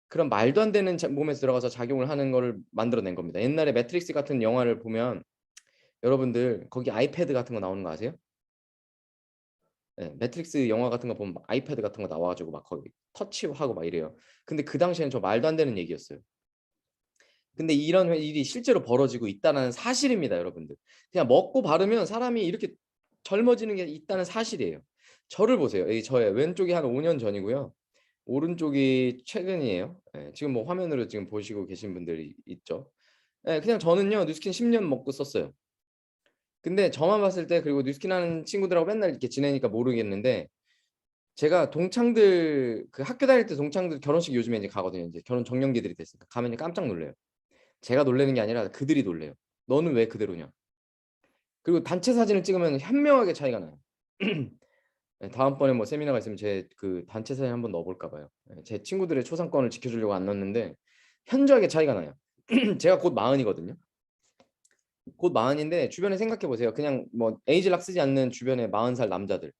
S1: 그런 말도 안 되는 몸에 들어가서 작용을 하는 거를 만들어낸 겁니다. 옛날에 매트릭스 같은 영화를 보면 여러분들 거기 아이패드 같은 거 나오는 거 아세요? 네, 매트릭스 영화 같은 거 보면 막 아이패드 같은 거 나와가지고 막 거기 터치하고 막 이래요. 근데 그 당시에는 저 말도 안 되는 얘기였어요. 근데 이런 일이 실제로 벌어지고 있다는 사실입니다, 여러분들. 그냥 먹고 바르면 사람이 이렇게 젊어지는 게 있다는 사실이에요. 저를 보세요. 이 저의 왼쪽이 한 5년 전이고요. 오른쪽이 최근이에요. 예, 지금 뭐 화면으로 지금 보시고 계신 분들이 있죠. 예, 그냥 저는요 뉴스킨 10년 먹고 썼어요. 근데 저만 봤을 때 그리고 뉴스킨 하는 친구들하고 맨날 이렇게 지내니까 모르겠는데 제가 동창들 그 학교 다닐 때 동창들 결혼식 요즘에 이제 가거든요. 이제 결혼 정년기들이 됐으니까 가면 깜짝 놀래요. 제가 놀라는 게 아니라 그들이 놀래요. 너는 왜 그대로냐? 그리고 단체 사진을 찍으면 현명하게 차이가 나요. 네, 다음번에 뭐 세미나가 있으면 제 그 단체 사진 한번 넣어볼까 봐요. 네, 제 친구들의 초상권을 지켜주려고 안 넣었는데 현저하게 차이가 나요. 제가 곧 마흔이거든요. 곧 마흔인데 주변에 생각해 보세요. 그냥 뭐 에이지락 쓰지 않는 주변에 40살 남자들.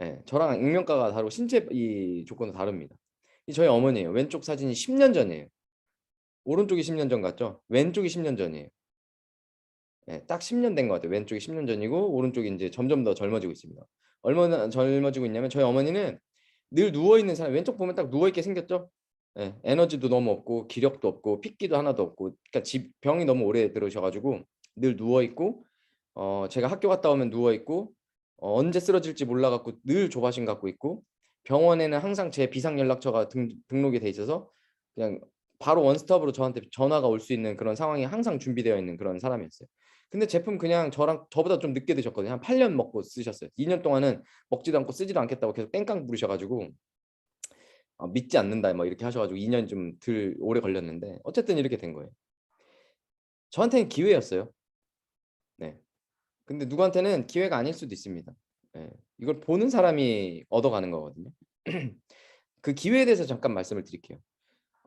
S1: 예, 저랑 액면가가 다르고 신체 이 조건도 다릅니다. 이 저희 어머니예요. 왼쪽 사진이 10년 전이에요. 오른쪽이 10년 전 같죠? 왼쪽이 10년 전이에요. 예, 딱 10년 된 것 같아요. 왼쪽이 10년 전이고 오른쪽이 이제 점점 더 젊어지고 있습니다. 얼마나 젊어지고 있냐면 저희 어머니는 늘 누워 있는 사람 왼쪽 보면 딱 누워 있게 생겼죠? 예, 에너지도 너무 없고 기력도 없고 핏기도 하나도 없고 그러니까 병이 너무 오래 들으셔가지고 늘 누워 있고 제가 학교 갔다 오면 누워 있고 언제 쓰러질지 몰라갖고 늘 조바심 갖고 있고 병원에는 항상 제 비상 연락처가 등록이 돼 있어서 그냥 바로 원스톱으로 저한테 전화가 올 수 있는 그런 상황이 항상 준비되어 있는 그런 사람이었어요. 근데 제품 그냥 저보다 좀 늦게 드셨거든요. 한 8년 먹고 쓰셨어요. 2년 동안은 먹지도 않고 쓰지도 않겠다고 계속 땡깡 부르셔가지고 믿지 않는다 뭐 이렇게 하셔가지고 2년 좀 덜 오래 걸렸는데 어쨌든 이렇게 된 거예요. 저한테는 기회였어요. 네. 근데 누구한테는 기회가 아닐 수도 있습니다. 네. 이걸 보는 사람이 얻어가는 거거든요. 그 기회에 대해서 잠깐 말씀을 드릴게요.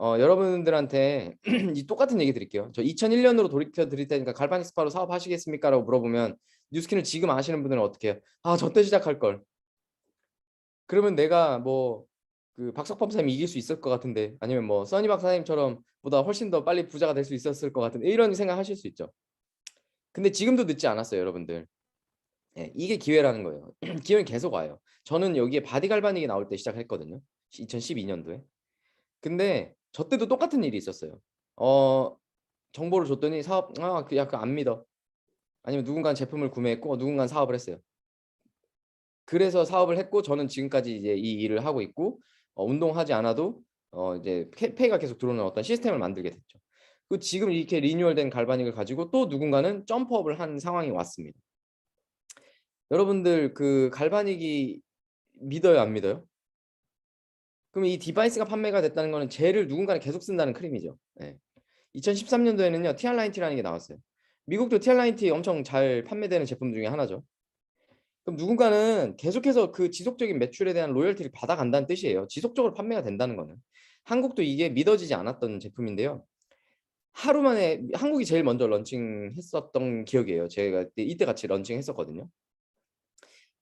S1: 여러분들한테 이 똑같은 얘기 드릴게요. 저 2001년으로 돌이켜 드릴 테니까 갈바닉스파로 사업하시겠습니까? 라고 물어보면 뉴스킨을 지금 아시는 분들은 어떻게 해요? 아, 저 때 시작할 걸. 그러면 내가 뭐 그 박석범 선생님이 이길 수 있을 것 같은데 아니면 뭐 써니 박사님처럼 보다 훨씬 더 빨리 부자가 될 수 있었을 것 같은데 이런 생각 하실 수 있죠. 근데 지금도 늦지 않았어요, 여러분들. 예, 이게 기회라는 거예요. 기회는 계속 와요. 저는 여기에 바디 갈바닉이 나올 때 시작했거든요. 2012년도에. 근데 저 때도 똑같은 일이 있었어요. 정보를 줬더니 그 약간 안 믿어. 아니면 누군가는 제품을 구매했고 누군가는 사업을 했어요. 그래서 사업을 했고 저는 지금까지 이제 이 일을 하고 있고 운동하지 않아도 이제 페이가 계속 들어오는 어떤 시스템을 만들게 됐죠. 그 지금 이렇게 리뉴얼된 갈바닉을 가지고 또 누군가는 점프업을 한 상황이 왔습니다. 여러분들 그 갈바닉이 믿어요, 안 믿어요? 그럼 이 디바이스가 판매가 됐다는 거는 젤을 누군가는 계속 쓴다는 크림이죠. 네. 2013년도에는요 TR90라는 게 나왔어요. 미국도 TR90 엄청 잘 판매되는 제품 중에 하나죠. 그럼 누군가는 계속해서 그 지속적인 매출에 대한 로열티를 받아간다는 뜻이에요. 지속적으로 판매가 된다는 거는. 한국도 이게 믿어지지 않았던 제품인데요. 하루 만에 한국이 제일 먼저 런칭했었던 기억이에요. 제가 이때 같이 런칭했었거든요.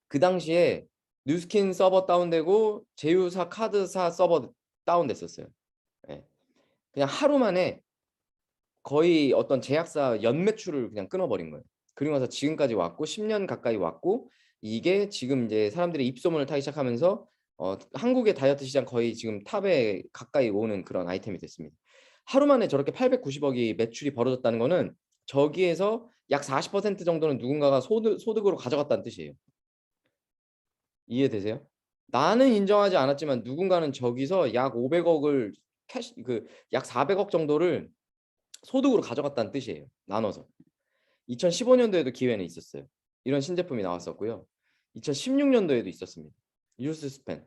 S1: 그 당시에 뉴스킨 서버 다운되고 제휴사 카드사 서버 다운됐었어요. 네. 그냥 하루 만에 거의 어떤 제약사 연매출을 그냥 끊어버린 거예요. 그리고 나서 지금까지 왔고 10년 가까이 왔고 이게 지금 이제 사람들이 입소문을 타기 시작하면서 한국의 다이어트 시장 거의 지금 탑에 가까이 오는 그런 아이템이 됐습니다. 하루 만에 저렇게 890억이 매출이 벌어졌다는 거는 저기에서 약 40% 정도는 누군가가 소득으로 가져갔다는 뜻이에요. 이해되세요? 나는 인정하지 않았지만 누군가는 저기서 약 500억을 캐시 그 약 400억 정도를 소득으로 가져갔다는 뜻이에요. 나눠서. 2015년도에도 기회는 있었어요. 이런 신제품이 나왔었고요. 2016년도에도 있었습니다. 유스스펜.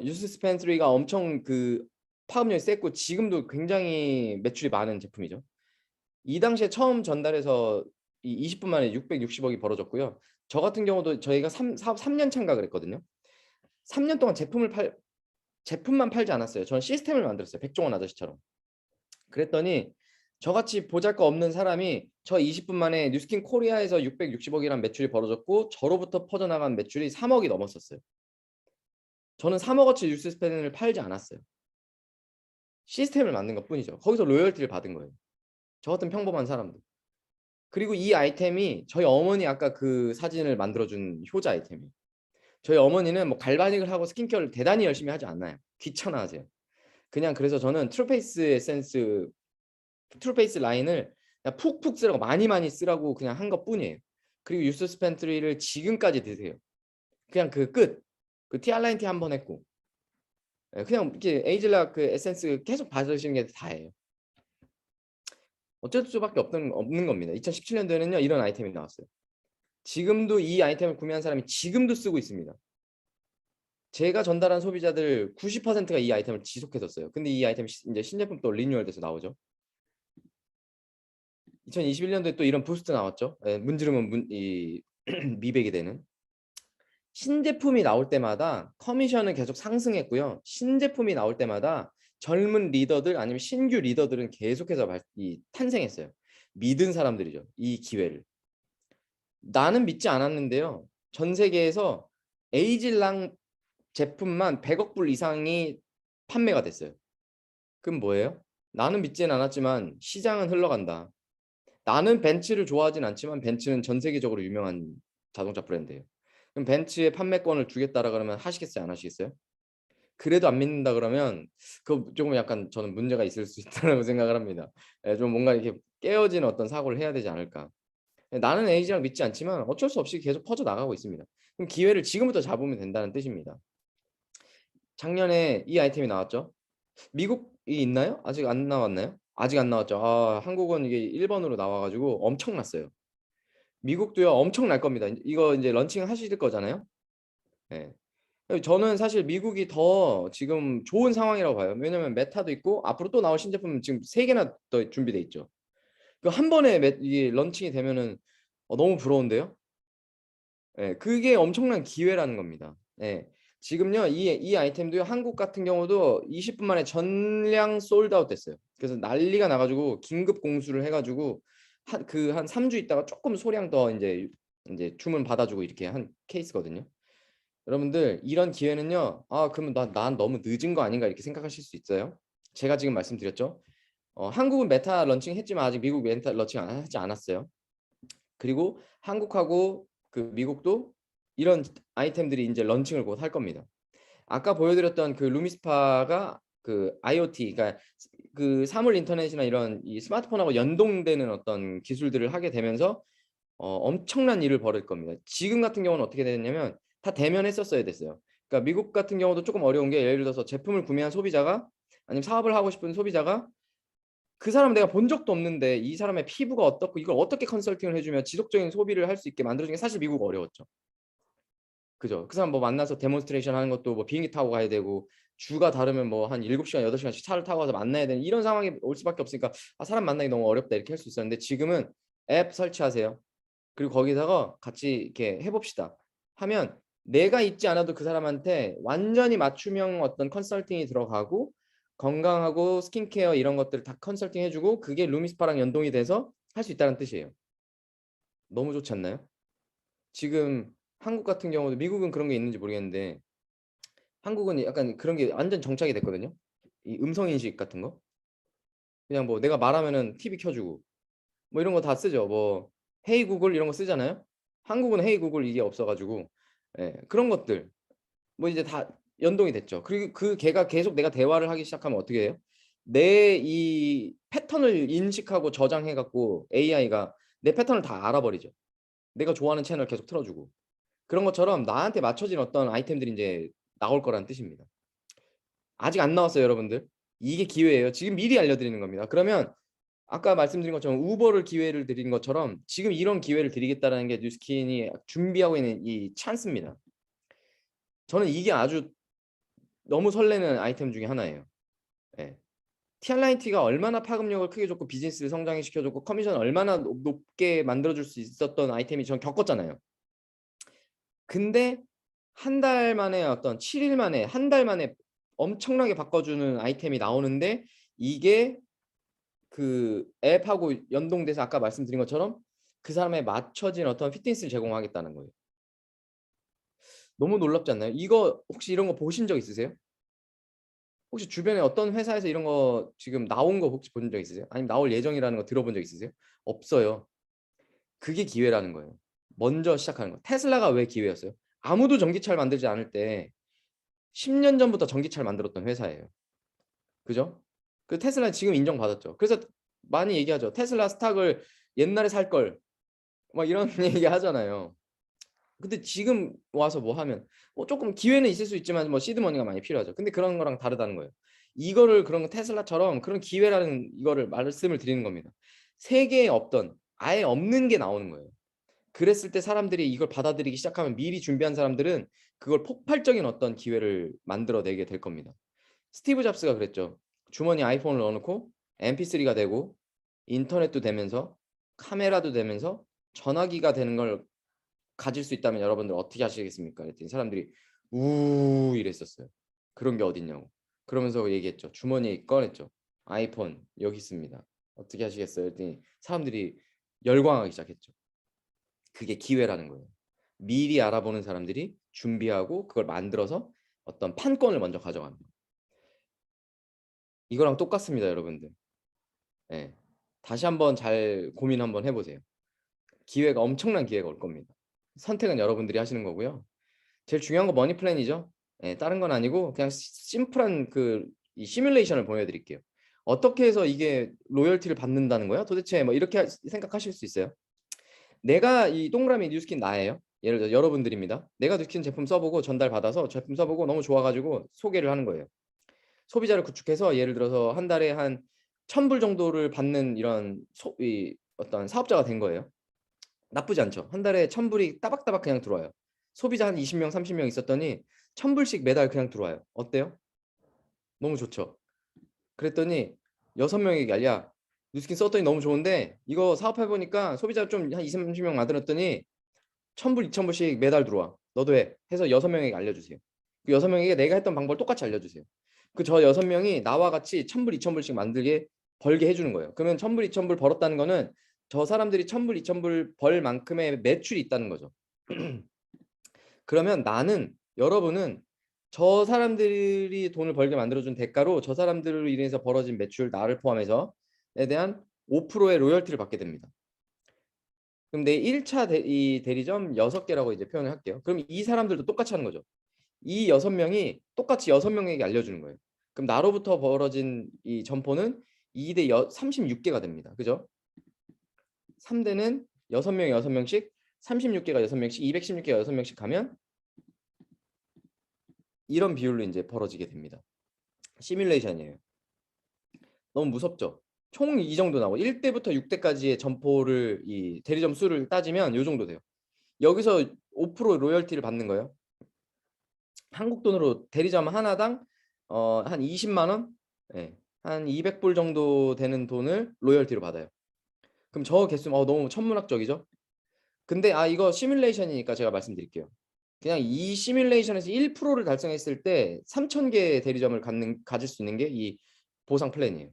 S1: 유스스펜 3가 엄청 그 파급력이 셌고 지금도 굉장히 매출이 많은 제품이죠. 이 당시에 처음 전달해서 이 20분 만에 660억이 벌어졌고요. 저 같은 경우도 저희가 3년 참가 그랬거든요. 3년 동안 제품만 팔지 않았어요. 저는 시스템을 만들었어요. 백종원 아저씨처럼. 그랬더니 저같이 보잘것없는 사람이 저 20분 만에 뉴스킨 코리아에서 660억이란 매출이 벌어졌고 저로부터 퍼져나간 매출이 3억이 넘었었어요. 저는 3억어치 뉴스 스팬을 팔지 않았어요. 시스템을 만든 것뿐이죠. 거기서 로열티를 받은 거예요. 저 같은 평범한 사람들. 그리고 이 아이템이 저희 어머니 아까 그 사진을 만들어준 효자 아이템이에요. 저희 어머니는 뭐 갈바닉을 하고 스킨케어를 대단히 열심히 하지 않나요. 귀찮아하세요. 그냥 그래서 저는 트루페이스 에센스 트루페이스 라인을 그냥 푹푹 쓰라고 많이 쓰라고 그냥 한 것뿐이에요. 그리고 유스 스펜트리를 지금까지 드세요. 그냥 그 끝. 그 티알라인티 한 번 했고 그냥 이렇게 에이즐락 그 에센스 계속 받으시는 게 다예요. 어쩔 수밖에 없는 겁니다. 2017년도에는요 이런 아이템이 나왔어요. 지금도 이 아이템을 구매한 사람이 지금도 쓰고 있습니다. 제가 전달한 소비자들 90%가 이 아이템을 지속해서 써요. 근데 이 아이템이 이제 신제품 또 리뉴얼돼서 나오죠. 2021년도에 또 이런 부스트 나왔죠. 문지르면 미백이 되는. 신제품이 나올 때마다 커미션은 계속 상승했고요. 신제품이 나올 때마다 젊은 리더들 아니면 신규 리더들은 계속해서 탄생했어요. 믿은 사람들이죠. 이 기회를. 나는 믿지 않았는데요. 전 세계에서 에이즐랑 제품만 100억 불 이상이 판매가 됐어요. 그럼 뭐예요? 나는 믿지는 않았지만 시장은 흘러간다. 나는 벤츠를 좋아하진 않지만 벤츠는 전 세계적으로 유명한 자동차 브랜드예요. 그럼 벤츠의 판매권을 주겠다라 그러면 하시겠어요? 안 하시겠어요? 그래도 안 믿는다 그러면 그 조금 약간 저는 문제가 있을 수 있다고 생각을 합니다. 좀 뭔가 이렇게 깨어진 어떤 사고를 해야 되지 않을까. 나는 에이지랑 믿지 않지만 어쩔 수 없이 계속 퍼져 나가고 있습니다. 그럼 기회를 지금부터 잡으면 된다는 뜻입니다. 작년에 이 아이템이 나왔죠. 미국이 있나요? 아직 안 나왔나요? 아직 안 나왔죠. 한국은 이게 1번으로 나와가지고 엄청났어요. 미국도요 엄청 날 겁니다. 이거 이제 런칭 하실 거잖아요. 네. 저는 사실 미국이 더 지금 좋은 상황이라고 봐요. 왜냐면 메타도 있고 앞으로 또 나올 신제품 지금 3개나 더 준비돼 있죠. 그 한 번에 이게 런칭이 되면은 너무 부러운데요. 네, 그게 엄청난 기회라는 겁니다. 네. 지금요 이 아이템도요 한국 같은 경우도 20분 만에 전량 솔드아웃 됐어요. 그래서 난리가 나가지고 긴급 공수를 해가지고 한 3주 있다가 조금 소량 더 이제 주문 받아주고 이렇게 한 케이스거든요. 여러분들 이런 기회는요. 그러면 난 너무 늦은 거 아닌가 이렇게 생각하실 수 있어요. 제가 지금 말씀드렸죠. 한국은 메타 런칭 했지만 아직 미국 메타 런칭 하지 않았어요. 그리고 한국하고 그 미국도 이런 아이템들이 이제 런칭을 곧 할 겁니다. 아까 보여드렸던 그 루미스파가 그 IoT, 그러니까 그 사물 인터넷이나 이런 이 스마트폰하고 연동되는 어떤 기술들을 하게 되면서 엄청난 일을 벌일 겁니다. 지금 같은 경우는 어떻게 되냐면 다 대면했었어야 됐어요. 그러니까 미국 같은 경우도 조금 어려운 게 예를 들어서 제품을 구매한 소비자가 아니면 사업을 하고 싶은 소비자가 그 사람 내가 본 적도 없는데 이 사람의 피부가 어떻고 이걸 어떻게 컨설팅을 해주면 지속적인 소비를 할 수 있게 만들어주는 게 사실 미국 어려웠죠. 그죠? 그 사람 뭐 만나서 데몬스트레이션 하는 것도 뭐 비행기 타고 가야 되고 주가 다르면 뭐 한 7시간 8시간씩 차를 타고 가서 만나야 되는 이런 상황이 올 수밖에 없으니까 사람 만나기 너무 어렵다 이렇게 할 수 있었는데 지금은 앱 설치하세요. 그리고 거기다가 같이 이렇게 해봅시다 하면 내가 있지 않아도 그 사람한테 완전히 맞춤형 어떤 컨설팅이 들어가고 건강하고 스킨케어 이런 것들을 다 컨설팅 해주고 그게 루미스파랑 연동이 돼서 할 수 있다는 뜻이에요. 너무 좋지 않나요? 지금 한국 같은 경우도 미국은 그런 게 있는지 모르겠는데 한국은 약간 그런 게 완전 정착이 됐거든요. 이 음성 인식 같은 거 그냥 뭐 내가 말하면은 TV 켜주고 뭐 이런 거 다 쓰죠. 뭐 헤이 구글 이런 거 쓰잖아요. 한국은 헤이 구글 이게 없어가지고 그런 것들 뭐 이제 다 연동이 됐죠. 그리고 그 걔가 계속 내가 대화를 하기 시작하면 어떻게 해요? 내 이 패턴을 인식하고 저장해갖고 AI가 내 패턴을 다 알아버리죠. 내가 좋아하는 채널 계속 틀어주고 그런 것처럼 나한테 맞춰진 어떤 아이템들이 이제 나올 거라는 뜻입니다. 아직 안 나왔어요, 여러분들. 이게 기회예요. 지금 미리 알려드리는 겁니다. 그러면 아까 말씀드린 것처럼 우버를 기회를 드린 것처럼 지금 이런 기회를 드리겠다는 게 뉴스킨이 준비하고 있는 이 찬스입니다. 저는 이게 아주 너무 설레는 아이템 중에 하나예요. 예. 티알라인티가 얼마나 파급력을 크게 줬고 비즈니스를 성장시켜줬고 커미션 얼마나 높게 만들어줄 수 있었던 아이템이 전 겪었잖아요. 근데 한 달 만에 어떤 7일 만에 한 달 만에 엄청나게 바꿔주는 아이템이 나오는데 이게 그 앱하고 연동돼서 아까 말씀드린 것처럼 그 사람에 맞춰진 어떤 피트니스를 제공하겠다는 거예요. 너무 놀랍지 않나요? 이거 혹시 이런 거 보신 적 있으세요? 혹시 주변에 어떤 회사에서 이런 거 지금 나온 거 혹시 본 적 있으세요? 아니면 나올 예정이라는 거 들어본 적 있으세요? 없어요. 그게 기회라는 거예요. 먼저 시작하는 거. 테슬라가 왜 기회였어요? 아무도 전기차를 만들지 않을 때 10년 전부터 전기차를 만들었던 회사예요. 그죠? 그 테슬라 지금 인정받았죠. 그래서 많이 얘기하죠. 테슬라 스탁을 옛날에 살 걸. 막 이런 얘기 하잖아요. 근데 지금 와서 뭐 하면 뭐 조금 기회는 있을 수 있지만 뭐 시드머니가 많이 필요하죠. 근데 그런 거랑 다르다는 거예요. 이거를 그런 테슬라처럼 그런 기회라는 이거를 말씀을 드리는 겁니다. 세계에 없던 아예 없는 게 나오는 거예요. 그랬을 때 사람들이 이걸 받아들이기 시작하면 미리 준비한 사람들은 그걸 폭발적인 어떤 기회를 만들어내게 될 겁니다. 스티브 잡스가 그랬죠. 주머니에 아이폰을 넣어놓고 MP3가 되고 인터넷도 되면서 카메라도 되면서 전화기가 되는 걸 가질 수 있다면 여러분들 어떻게 하시겠습니까? 그랬더니 사람들이 우 이랬었어요. 그런 게 어딨냐고. 그러면서 얘기했죠. 주머니에 꺼냈죠. 아이폰 여기 있습니다. 어떻게 하시겠어요? 그랬더니 사람들이 열광하기 시작했죠. 그게 기회라는 거예요. 미리 알아보는 사람들이 준비하고 그걸 만들어서 어떤 판권을 먼저 가져갑니다. 이거랑 똑같습니다, 여러분들. 네. 다시 한번 잘 고민 한번 해보세요. 기회가 엄청난 기회가 올 겁니다. 선택은 여러분들이 하시는 거고요. 제일 중요한 거 머니 플랜이죠. 네, 다른 건 아니고 그냥 심플한 이 시뮬레이션을 보여드릴게요. 어떻게 해서 이게 로열티를 받는다는 거야? 도대체 뭐 이렇게 생각하실 수 있어요. 내가 이 동그라미 뉴스킨 나예요. 예를 들어 여러분들입니다. 내가 뉴스킨 제품 써보고 전달받아서 제품 써보고 너무 좋아가지고 소개를 하는 거예요. 소비자를 구축해서 예를 들어서 한 달에 한 1,000불 정도를 받는 이런 어떤 사업자가 된 거예요. 나쁘지 않죠. 한 달에 1,000불이 따박따박 그냥 들어와요. 소비자 한 20명, 30명 있었더니 1,000불씩 매달 그냥 들어와요. 어때요? 너무 좋죠. 그랬더니 6명에게 알려. 뉴스킨 썼더니 너무 좋은데 이거 사업해보니까 소비자 좀 한 20, 30명 만들었더니 1,000불, 2,000불씩 매달 들어와. 너도 해. 해서 6명에게 알려주세요. 그 6명에게 내가 했던 방법을 똑같이 알려주세요. 그 저 6명이 나와 같이 1,000불, 2,000불씩 만들게 벌게 해주는 거예요. 그러면 1,000불, 2,000불 벌었다는 거는 저 사람들이 1,000불, 2,000불 벌 만큼의 매출이 있다는 거죠. 그러면 여러분은 저 사람들이 돈을 벌게 만들어준 대가로 저 사람들로 인해서 벌어진 매출 나를 포함해서에 대한 5%의 로열티를 받게 됩니다. 그럼 내 1차 이 대리점 6개라고 이제 표현을 할게요. 그럼 이 사람들도 똑같이 하는 거죠. 이 6명이 똑같이 6명에게 알려주는 거예요. 그럼 나로부터 벌어진 이 점포는 2대 36개가 됩니다. 그죠? 3대는 6명이 6명씩 36개가 6명씩 216개가 6명씩 가면 이런 비율로 이제 벌어지게 됩니다. 시뮬레이션이에요. 너무 무섭죠? 총 이 정도 나오고 1대부터 6대까지의 점포를 이 대리점 수를 따지면 이 정도 돼요. 여기서 5% 로열티를 받는 거예요. 한국 돈으로 대리점 하나당 한 20만 원? 네. 한 200불 정도 되는 돈을 로열티로 받아요. 그럼 저 개수는 너무 천문학적이죠? 근데 이거 시뮬레이션이니까 제가 말씀드릴게요. 그냥 이 시뮬레이션에서 1%를 달성했을 때 3,000개 대리점을 가질 수 있는 게 이 보상 플랜이에요.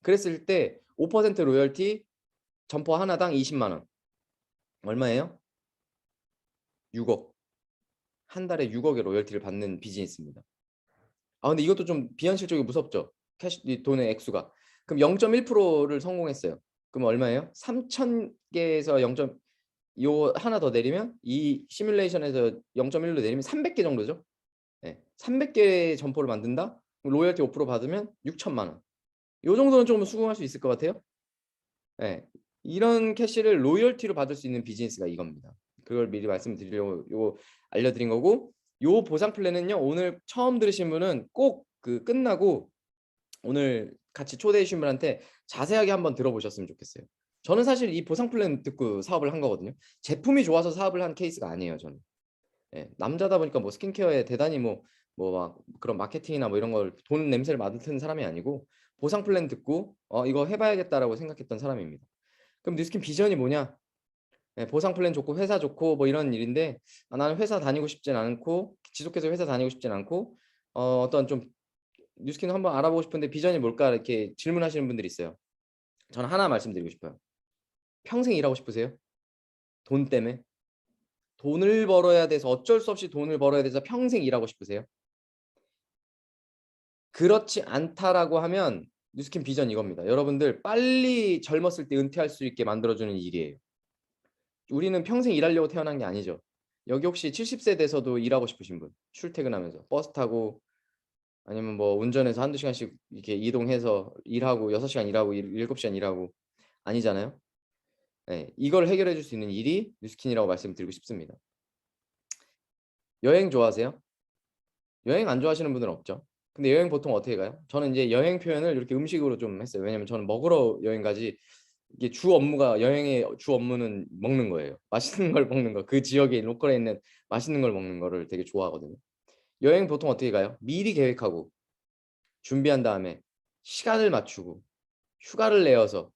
S1: 그랬을 때 5% 로열티 점포 하나당 20만 원. 얼마예요? 6억. 한 달에 6억의 로열티를 받는 비즈니스입니다. 근데 이것도 좀 비현실적이고 무섭죠. 이 돈의 액수가. 그럼 0.1%를 성공했어요. 그럼 얼마예요? 3,000개에서 0. 요 하나 더 내리면 이 시뮬레이션에서 0.1로 내리면 300개 정도죠. 네. 300개 점포를 만든다. 로열티 5% 받으면 6천만 원. 요 정도는 조금 수긍할 수 있을 것 같아요. 네. 이런 캐시를 로열티로 받을 수 있는 비즈니스가 이겁니다. 그걸 미리 말씀드리려고 요거 알려드린 거고, 요 보상 플랜은요 오늘 처음 들으신 분은 꼭 끝나고 오늘 같이 초대해 주신 분한테 자세하게 한번 들어보셨으면 좋겠어요. 저는 사실 이 보상 플랜 듣고 사업을 한 거거든요. 제품이 좋아서 사업을 한 케이스가 아니에요, 저는. 예, 남자다 보니까 뭐 스킨케어에 대단히 뭐 막 그런 마케팅이나 뭐 이런 걸 돈 냄새를 맡은 사람이 아니고 보상 플랜 듣고 이거 해봐야겠다라고 생각했던 사람입니다. 그럼 뉴스킨 비전이 뭐냐? 예, 보상 플랜 좋고 회사 좋고 뭐 이런 일인데 나는 회사 다니고 싶진 않고 지속해서 회사 다니고 싶진 않고 어떤 좀 뉴스킨 한번 알아보고 싶은데 비전이 뭘까 이렇게 질문하시는 분들이 있어요. 저는 하나 말씀드리고 싶어요. 평생 일하고 싶으세요? 돈 때문에? 돈을 벌어야 돼서 어쩔 수 없이 돈을 벌어야 돼서 평생 일하고 싶으세요? 그렇지 않다라고 하면 뉴스킨 비전 이겁니다. 여러분들 빨리 젊었을 때 은퇴할 수 있게 만들어주는 일이에요. 우리는 평생 일하려고 태어난 게 아니죠. 여기 혹시 70세 돼서도 일하고 싶으신 분, 출퇴근하면서 버스 타고 아니면 뭐 운전해서 한두 시간씩 이렇게 이동해서 일하고 6시간 일하고 7시간 일하고 아니잖아요. 네, 이걸 해결해 줄 수 있는 일이 뉴스킨이라고 말씀드리고 싶습니다. 여행 좋아하세요? 여행 안 좋아하시는 분들은 없죠. 근데 여행 보통 어떻게 가요? 저는 이제 여행 표현을 이렇게 음식으로 좀 했어요. 왜냐면 저는 먹으러 여행 가지 이게 주 업무가 여행의 주 업무는 먹는 거예요. 맛있는 걸 먹는 거. 그 지역에 로컬에 있는 맛있는 걸 먹는 거를 되게 좋아하거든요. 여행 보통 어떻게 가요? 미리 계획하고 준비한 다음에 시간을 맞추고 휴가를 내어서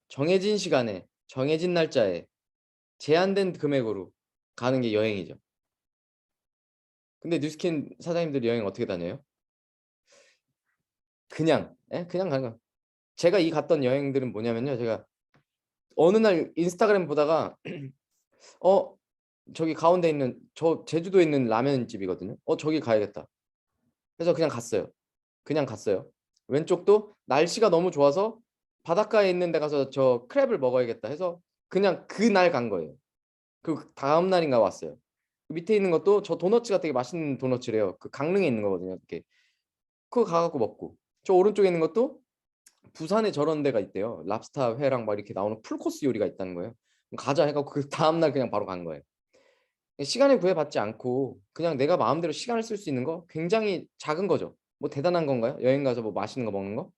S1: 정해진 시간에 정해진 날짜에 제한된 금액으로 가는 게 여행이죠. 근데 뉴스킨 사장님들 여행 어떻게 다녀요? 그냥 그냥 가는 거. 제가 이 갔던 여행들은 뭐냐면요. 제가 어느 날 인스타그램 보다가 어 저기 가운데 있는 저 제주도에 있는 라면집이거든요. 저기 가야겠다. 그래서 그냥 갔어요. 그냥 갔어요. 왼쪽도 날씨가 너무 좋아서 바닷가에 있는 데 가서 저 크랩을 먹어야겠다 해서 그냥 그날 간 거예요. 그 다음 날인가 왔어요. 그 밑에 있는 것도 저 도너츠가 되게 맛있는 도너츠래요. 그 강릉에 있는 거거든요. 이렇게 그거 가갖고 먹고 저 오른쪽에 있는 것도 부산에 저런 데가 있대요. 랍스타 회랑 막 이렇게 나오는 풀코스 요리가 있다는 거예요. 가자 해갖고 그 다음 날 그냥 바로 간 거예요. 시간을 구애받지 않고 그냥 내가 마음대로 시간을 쓸 수 있는 거 굉장히 작은 거죠. 뭐 대단한 건가요? 여행 가서 뭐 맛있는 거 먹는 거?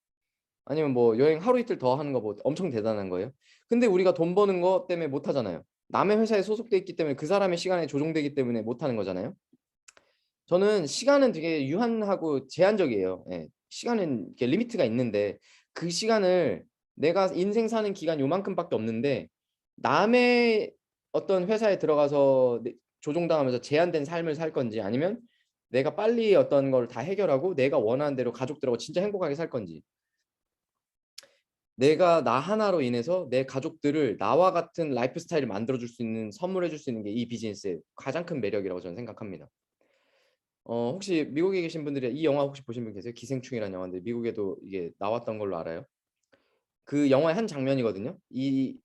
S1: 아니면 뭐 여행 하루 이틀 더 하는 거 뭐 엄청 대단한 거예요? 근데 우리가 돈 버는 거 때문에 못 하잖아요. 남의 회사에 소속돼 있기 때문에 그 사람의 시간에 조종되기 때문에 못 하는 거잖아요. 저는 시간은 되게 유한하고 제한적이에요. 예. 시간은 이렇게 리미트가 있는데 그 시간을 내가 인생 사는 기간 요만큼밖에 없는데 남의 어떤 회사에 들어가서 조종당하면서 제한된 삶을 살 건지 아니면 내가 빨리 어떤 걸 다 해결하고 내가 원하는 대로 가족들하고 진짜 행복하게 살 건지 내가 나 하나로 인해서 내 가족들을 나와 같은 라이프 스타일을 만들어줄 수 있는 선물해 줄 수 있는 게 이 비즈니스의 가장 큰 매력이라고 저는 생각합니다. 혹시 미국에 계신 분들이 이 영화 혹시 보신 분 계세요? 기생충이라는 영화인데 미국에도 이게 나왔던 걸로 알아요. 그 영화의 한 장면이거든요. 이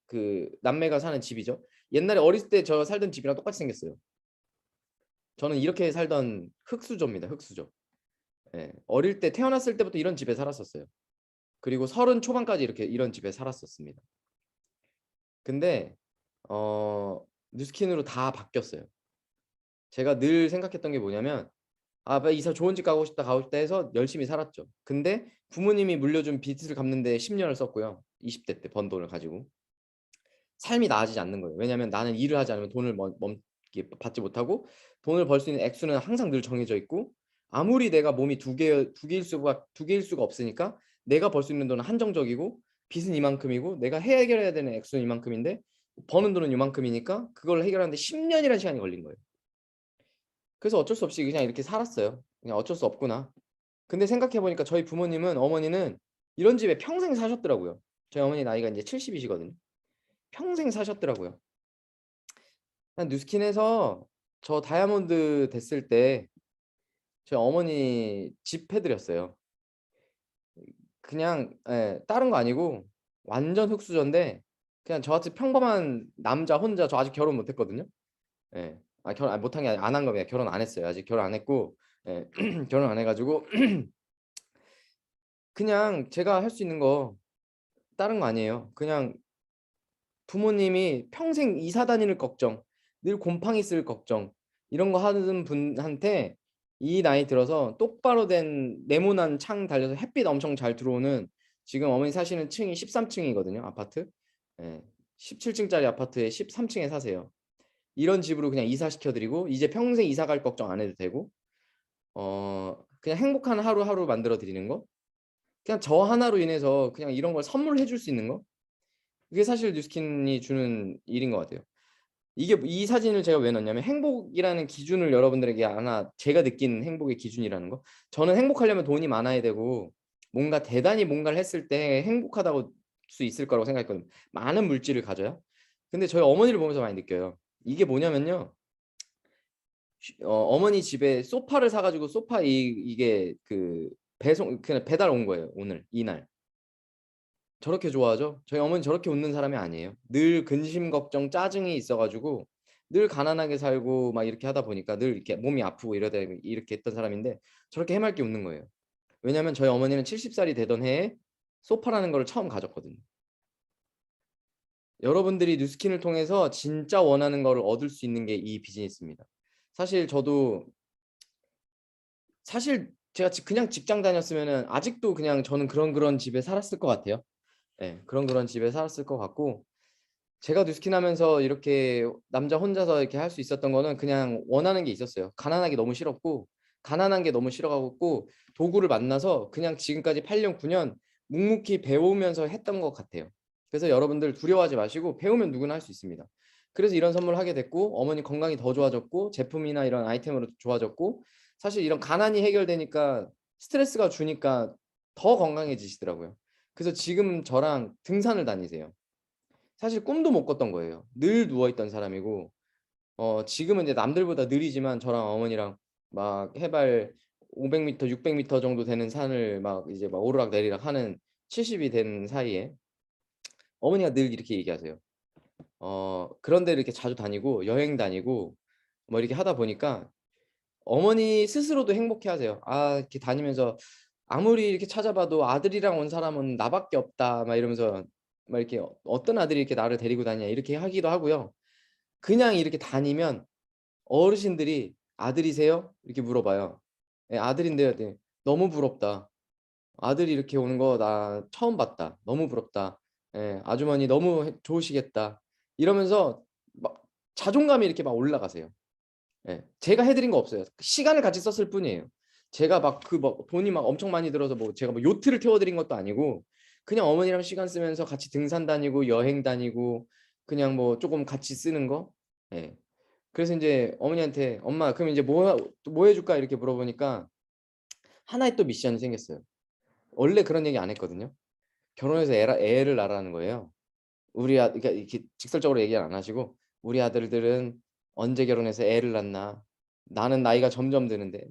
S1: 그 남매가 사는 집이죠. 옛날에 어렸을 때 저 살던 집이랑 똑같이 생겼어요. 저는 이렇게 살던 흙수저입니다. 흙수저. 예. 어릴 때 태어났을 때부터 이런 집에 살았었어요. 그리고 30 초반까지 이렇게 이런 집에 살았었습니다. 근데 뉴스킨으로 다 바뀌었어요. 제가 늘 생각했던 게 뭐냐면 이사 좋은 집 가고 싶다 해서 열심히 살았죠. 근데 부모님이 물려준 빚을 갚는데 10년을 썼고요. 20대 때 번 돈을 가지고. 삶이 나아지지 않는 거예요. 왜냐하면 나는 일을 하지 않으면 돈을 받지 못하고 돈을 벌 수 있는 액수는 항상 늘 정해져 있고 아무리 내가 몸이 두 개일 수가 없으니까 내가 벌 수 있는 돈은 한정적이고 빚은 이만큼이고 내가 해결해야 되는 액수는 이만큼인데 버는 돈은 이만큼이니까 그걸 해결하는데 10년이라는 시간이 걸린 거예요. 그래서 어쩔 수 없이 그냥 이렇게 살았어요. 그냥 어쩔 수 없구나. 근데 생각해 보니까 저희 부모님은 어머니는 이런 집에 평생 사셨더라고요. 저희 어머니 나이가 이제 70이시거든요. 평생 사셨더라고요. 뉴스킨에서 저 다이아몬드 됐을 때 저희 어머니 집 해드렸어요. 그냥 다른 거 아니고 완전 흑수저인데 그냥 저같이 평범한 남자 혼자 저 아직 결혼 못했거든요. 예. 결혼 못한 게 아니라 안 한 겁니다. 결혼 안 했어요. 아직 결혼 안 했고 결혼 안 해가지고 그냥 제가 할 수 있는 거 다른 거 아니에요. 그냥 부모님이 평생 이사 다니는 걱정, 늘 곰팡이 쓸 걱정 이런 거 하는 분한테 이 나이 들어서 똑바로 된 네모난 창 달려서 햇빛 엄청 잘 들어오는, 지금 어머니 사시는 층이 13층이거든요. 아파트. 예. 17층짜리 아파트에 13층에 사세요. 이런 집으로 그냥 이사시켜드리고 이제 평생 이사 갈 걱정 안 해도 되고, 그냥 행복한 하루하루 만들어 드리는 거. 그냥 저 하나로 인해서 그냥 이런 걸 선물해 줄 수 있는 거. 그게 사실 뉴스킨이 주는 일인 것 같아요. 이게 이 사진을 제가 왜 넣냐면, 행복이라는 기준을 여러분들에게 하나, 제가 느낀 행복의 기준이라는 거. 저는 행복하려면 돈이 많아야 되고 뭔가 대단히 뭔가를 했을 때 행복하다고 수 있을 거라고 생각했거든요. 많은 물질을 가져야. 근데 저희 어머니를 보면서 많이 느껴요. 이게 뭐냐면요. 어머니 집에 소파를 사가지고 소파 이게 그 배송 그냥 배달 온 거예요. 오늘 이날. 저렇게 좋아하죠? 저희 어머니 저렇게 웃는 사람이 아니에요. 늘 근심 걱정 짜증이 있어가지고 늘 가난하게 살고 막 이렇게 하다 보니까 늘 이렇게 몸이 아프고 이러다 이렇게 했던 사람인데, 저렇게 해맑게 웃는 거예요. 왜냐면 저희 어머니는 70살이 되던 해에 소파라는 걸 처음 가졌거든요. 여러분들이 뉴스킨을 통해서 진짜 원하는 거를 얻을 수 있는 게 이 비즈니스입니다. 사실 저도, 사실 제가 그냥 직장 다녔으면은 아직도 그냥 저는 그런 집에 살았을 것 같아요. 네, 그런 집에 살았을 것 같고, 제가 뉴스킨 하면서 이렇게 남자 혼자서 이렇게 할 수 있었던 거는 그냥 원하는 게 있었어요. 가난하기 너무 싫었고, 가난한 게 너무 싫어가지고 도구를 만나서 그냥 지금까지 8년 9년 묵묵히 배우면서 했던 것 같아요. 그래서 여러분들 두려워하지 마시고 배우면 누구나 할 수 있습니다. 그래서 이런 선물 하게 됐고, 어머니 건강이 더 좋아졌고, 제품이나 이런 아이템으로 좋아졌고, 사실 이런 가난이 해결되니까 스트레스가 주니까 더 건강해지시더라고요. 그래서 지금 저랑 등산을 다니세요. 사실 꿈도 못 꿨던 거예요. 늘 누워있던 사람이고, 지금은 이제 남들보다 느리지만 저랑 어머니랑 막 해발 500m, 600m 정도 되는 산을 막 이제 막 오르락 내리락 하는 70이 된 사이에 어머니가 늘 이렇게 얘기하세요. 그런 데를 이렇게 자주 다니고 여행 다니고 뭐 이렇게 하다 보니까 어머니 스스로도 행복해 하세요. 아, 이렇게 다니면서 아무리 이렇게 찾아봐도 아들이랑 온 사람은 나밖에 없다 막 이러면서, 막 이렇게 어떤 아들이 이렇게 나를 데리고 다니냐 이렇게 하기도 하고요. 그냥 이렇게 다니면 어르신들이 아들이세요? 이렇게 물어봐요. 네, 아들인데요. 네. 너무 부럽다. 아들이 이렇게 오는 거 나 처음 봤다. 너무 부럽다. 예, 아주머니 너무 좋으시겠다. 이러면서 막 자존감이 이렇게 막 올라가세요. 예, 제가 해드린 거 없어요. 시간을 같이 썼을 뿐이에요. 제가 막 뭐 돈이 막 엄청 많이 들어서 뭐 제가 뭐 요트를 태워드린 것도 아니고, 그냥 어머니랑 시간 쓰면서 같이 등산 다니고 여행 다니고 그냥 뭐 조금 같이 쓰는 거. 예. 그래서 이제 어머니한테 엄마 그럼 이제 뭐 해줄까 이렇게 물어보니까 하나의 또 미션이 생겼어요. 원래 그런 얘기 안 했거든요. 결혼해서 애를 낳으라는 거예요. 그러니까 이렇게 직설적으로 얘기 안 하시고, 우리 아들들은 언제 결혼해서 애를 낳나, 나는 나이가 점점 드는데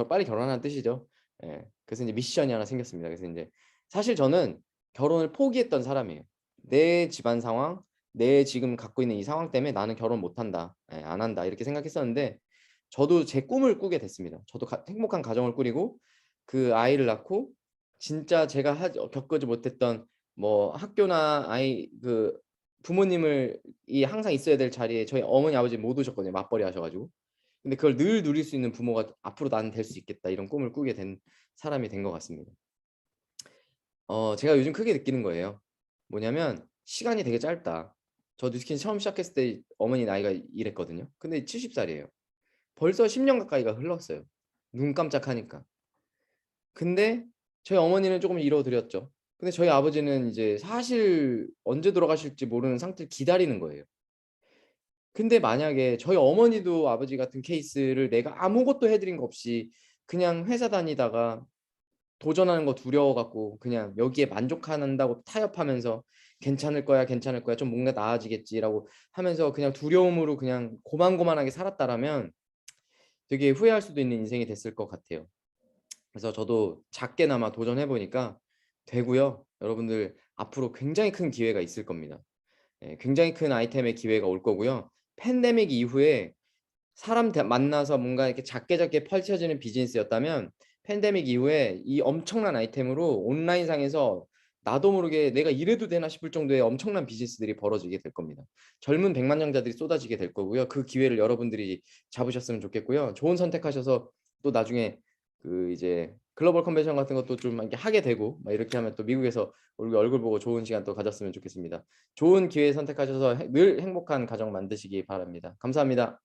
S1: 빨리 결혼하는 뜻이죠. 예. 그래서 이제 미션이 하나 생겼습니다. 그래서 이제 사실 저는 결혼을 포기했던 사람이에요. 내 집안 상황, 내 지금 갖고 있는 이 상황 때문에 나는 결혼 못 한다, 안 한다 이렇게 생각했었는데, 저도 제 꿈을 꾸게 됐습니다. 저도 행복한 가정을 꾸리고 그 아이를 낳고, 진짜 제가 겪지 못했던 뭐 학교나 부모님을 항상 있어야 될 자리에 저희 어머니 아버지 못 오셨거든요. 맞벌이 하셔가지고. 근데 그걸 늘 누릴 수 있는 부모가 앞으로 나는 될 수 있겠다 이런 꿈을 꾸게 된 사람이 된 것 같습니다. 제가 요즘 크게 느끼는 거예요. 뭐냐면 시간이 되게 짧다. 저 뉴스킨 처음 시작했을 때 어머니 나이가 이랬거든요. 근데 70살이에요. 벌써 10년 가까이가 흘렀어요. 눈 깜짝하니까. 근데 저희 어머니는 조금 이뤄드렸죠. 근데 저희 아버지는 이제 사실 언제 돌아가실지 모르는 상태를 기다리는 거예요. 근데 만약에 저희 어머니도 아버지 같은 케이스를 내가 아무것도 해드린 거 없이 그냥 회사 다니다가 도전하는 거 두려워 갖고 그냥 여기에 만족한다고 타협하면서 괜찮을 거야 괜찮을 거야 좀 뭔가 나아지겠지라고 하면서 그냥 두려움으로 그냥 고만고만하게 살았다라면 되게 후회할 수도 있는 인생이 됐을 것 같아요. 그래서 저도 작게나마 도전해 보니까 되고요. 여러분들 앞으로 굉장히 큰 기회가 있을 겁니다. 굉장히 큰 아이템의 기회가 올 거고요. 팬데믹 이후에 사람 만나서 뭔가 이렇게 작게 작게 펼쳐지는 비즈니스였다면, 팬데믹 이후에 이 엄청난 아이템으로 온라인상에서 나도 모르게 내가 이래도 되나 싶을 정도의 엄청난 비즈니스들이 벌어지게 될 겁니다. 젊은 백만장자들이 쏟아지게 될 거고요. 그 기회를 여러분들이 잡으셨으면 좋겠고요. 좋은 선택하셔서 또 나중에 그 이제 글로벌 컨벤션 같은 것도 좀 이렇게 하게 되고 막 이렇게 하면 또 미국에서 우리 얼굴 보고 좋은 시간 또 가졌으면 좋겠습니다. 좋은 기회 선택하셔서 늘 행복한 가정 만드시기 바랍니다. 감사합니다.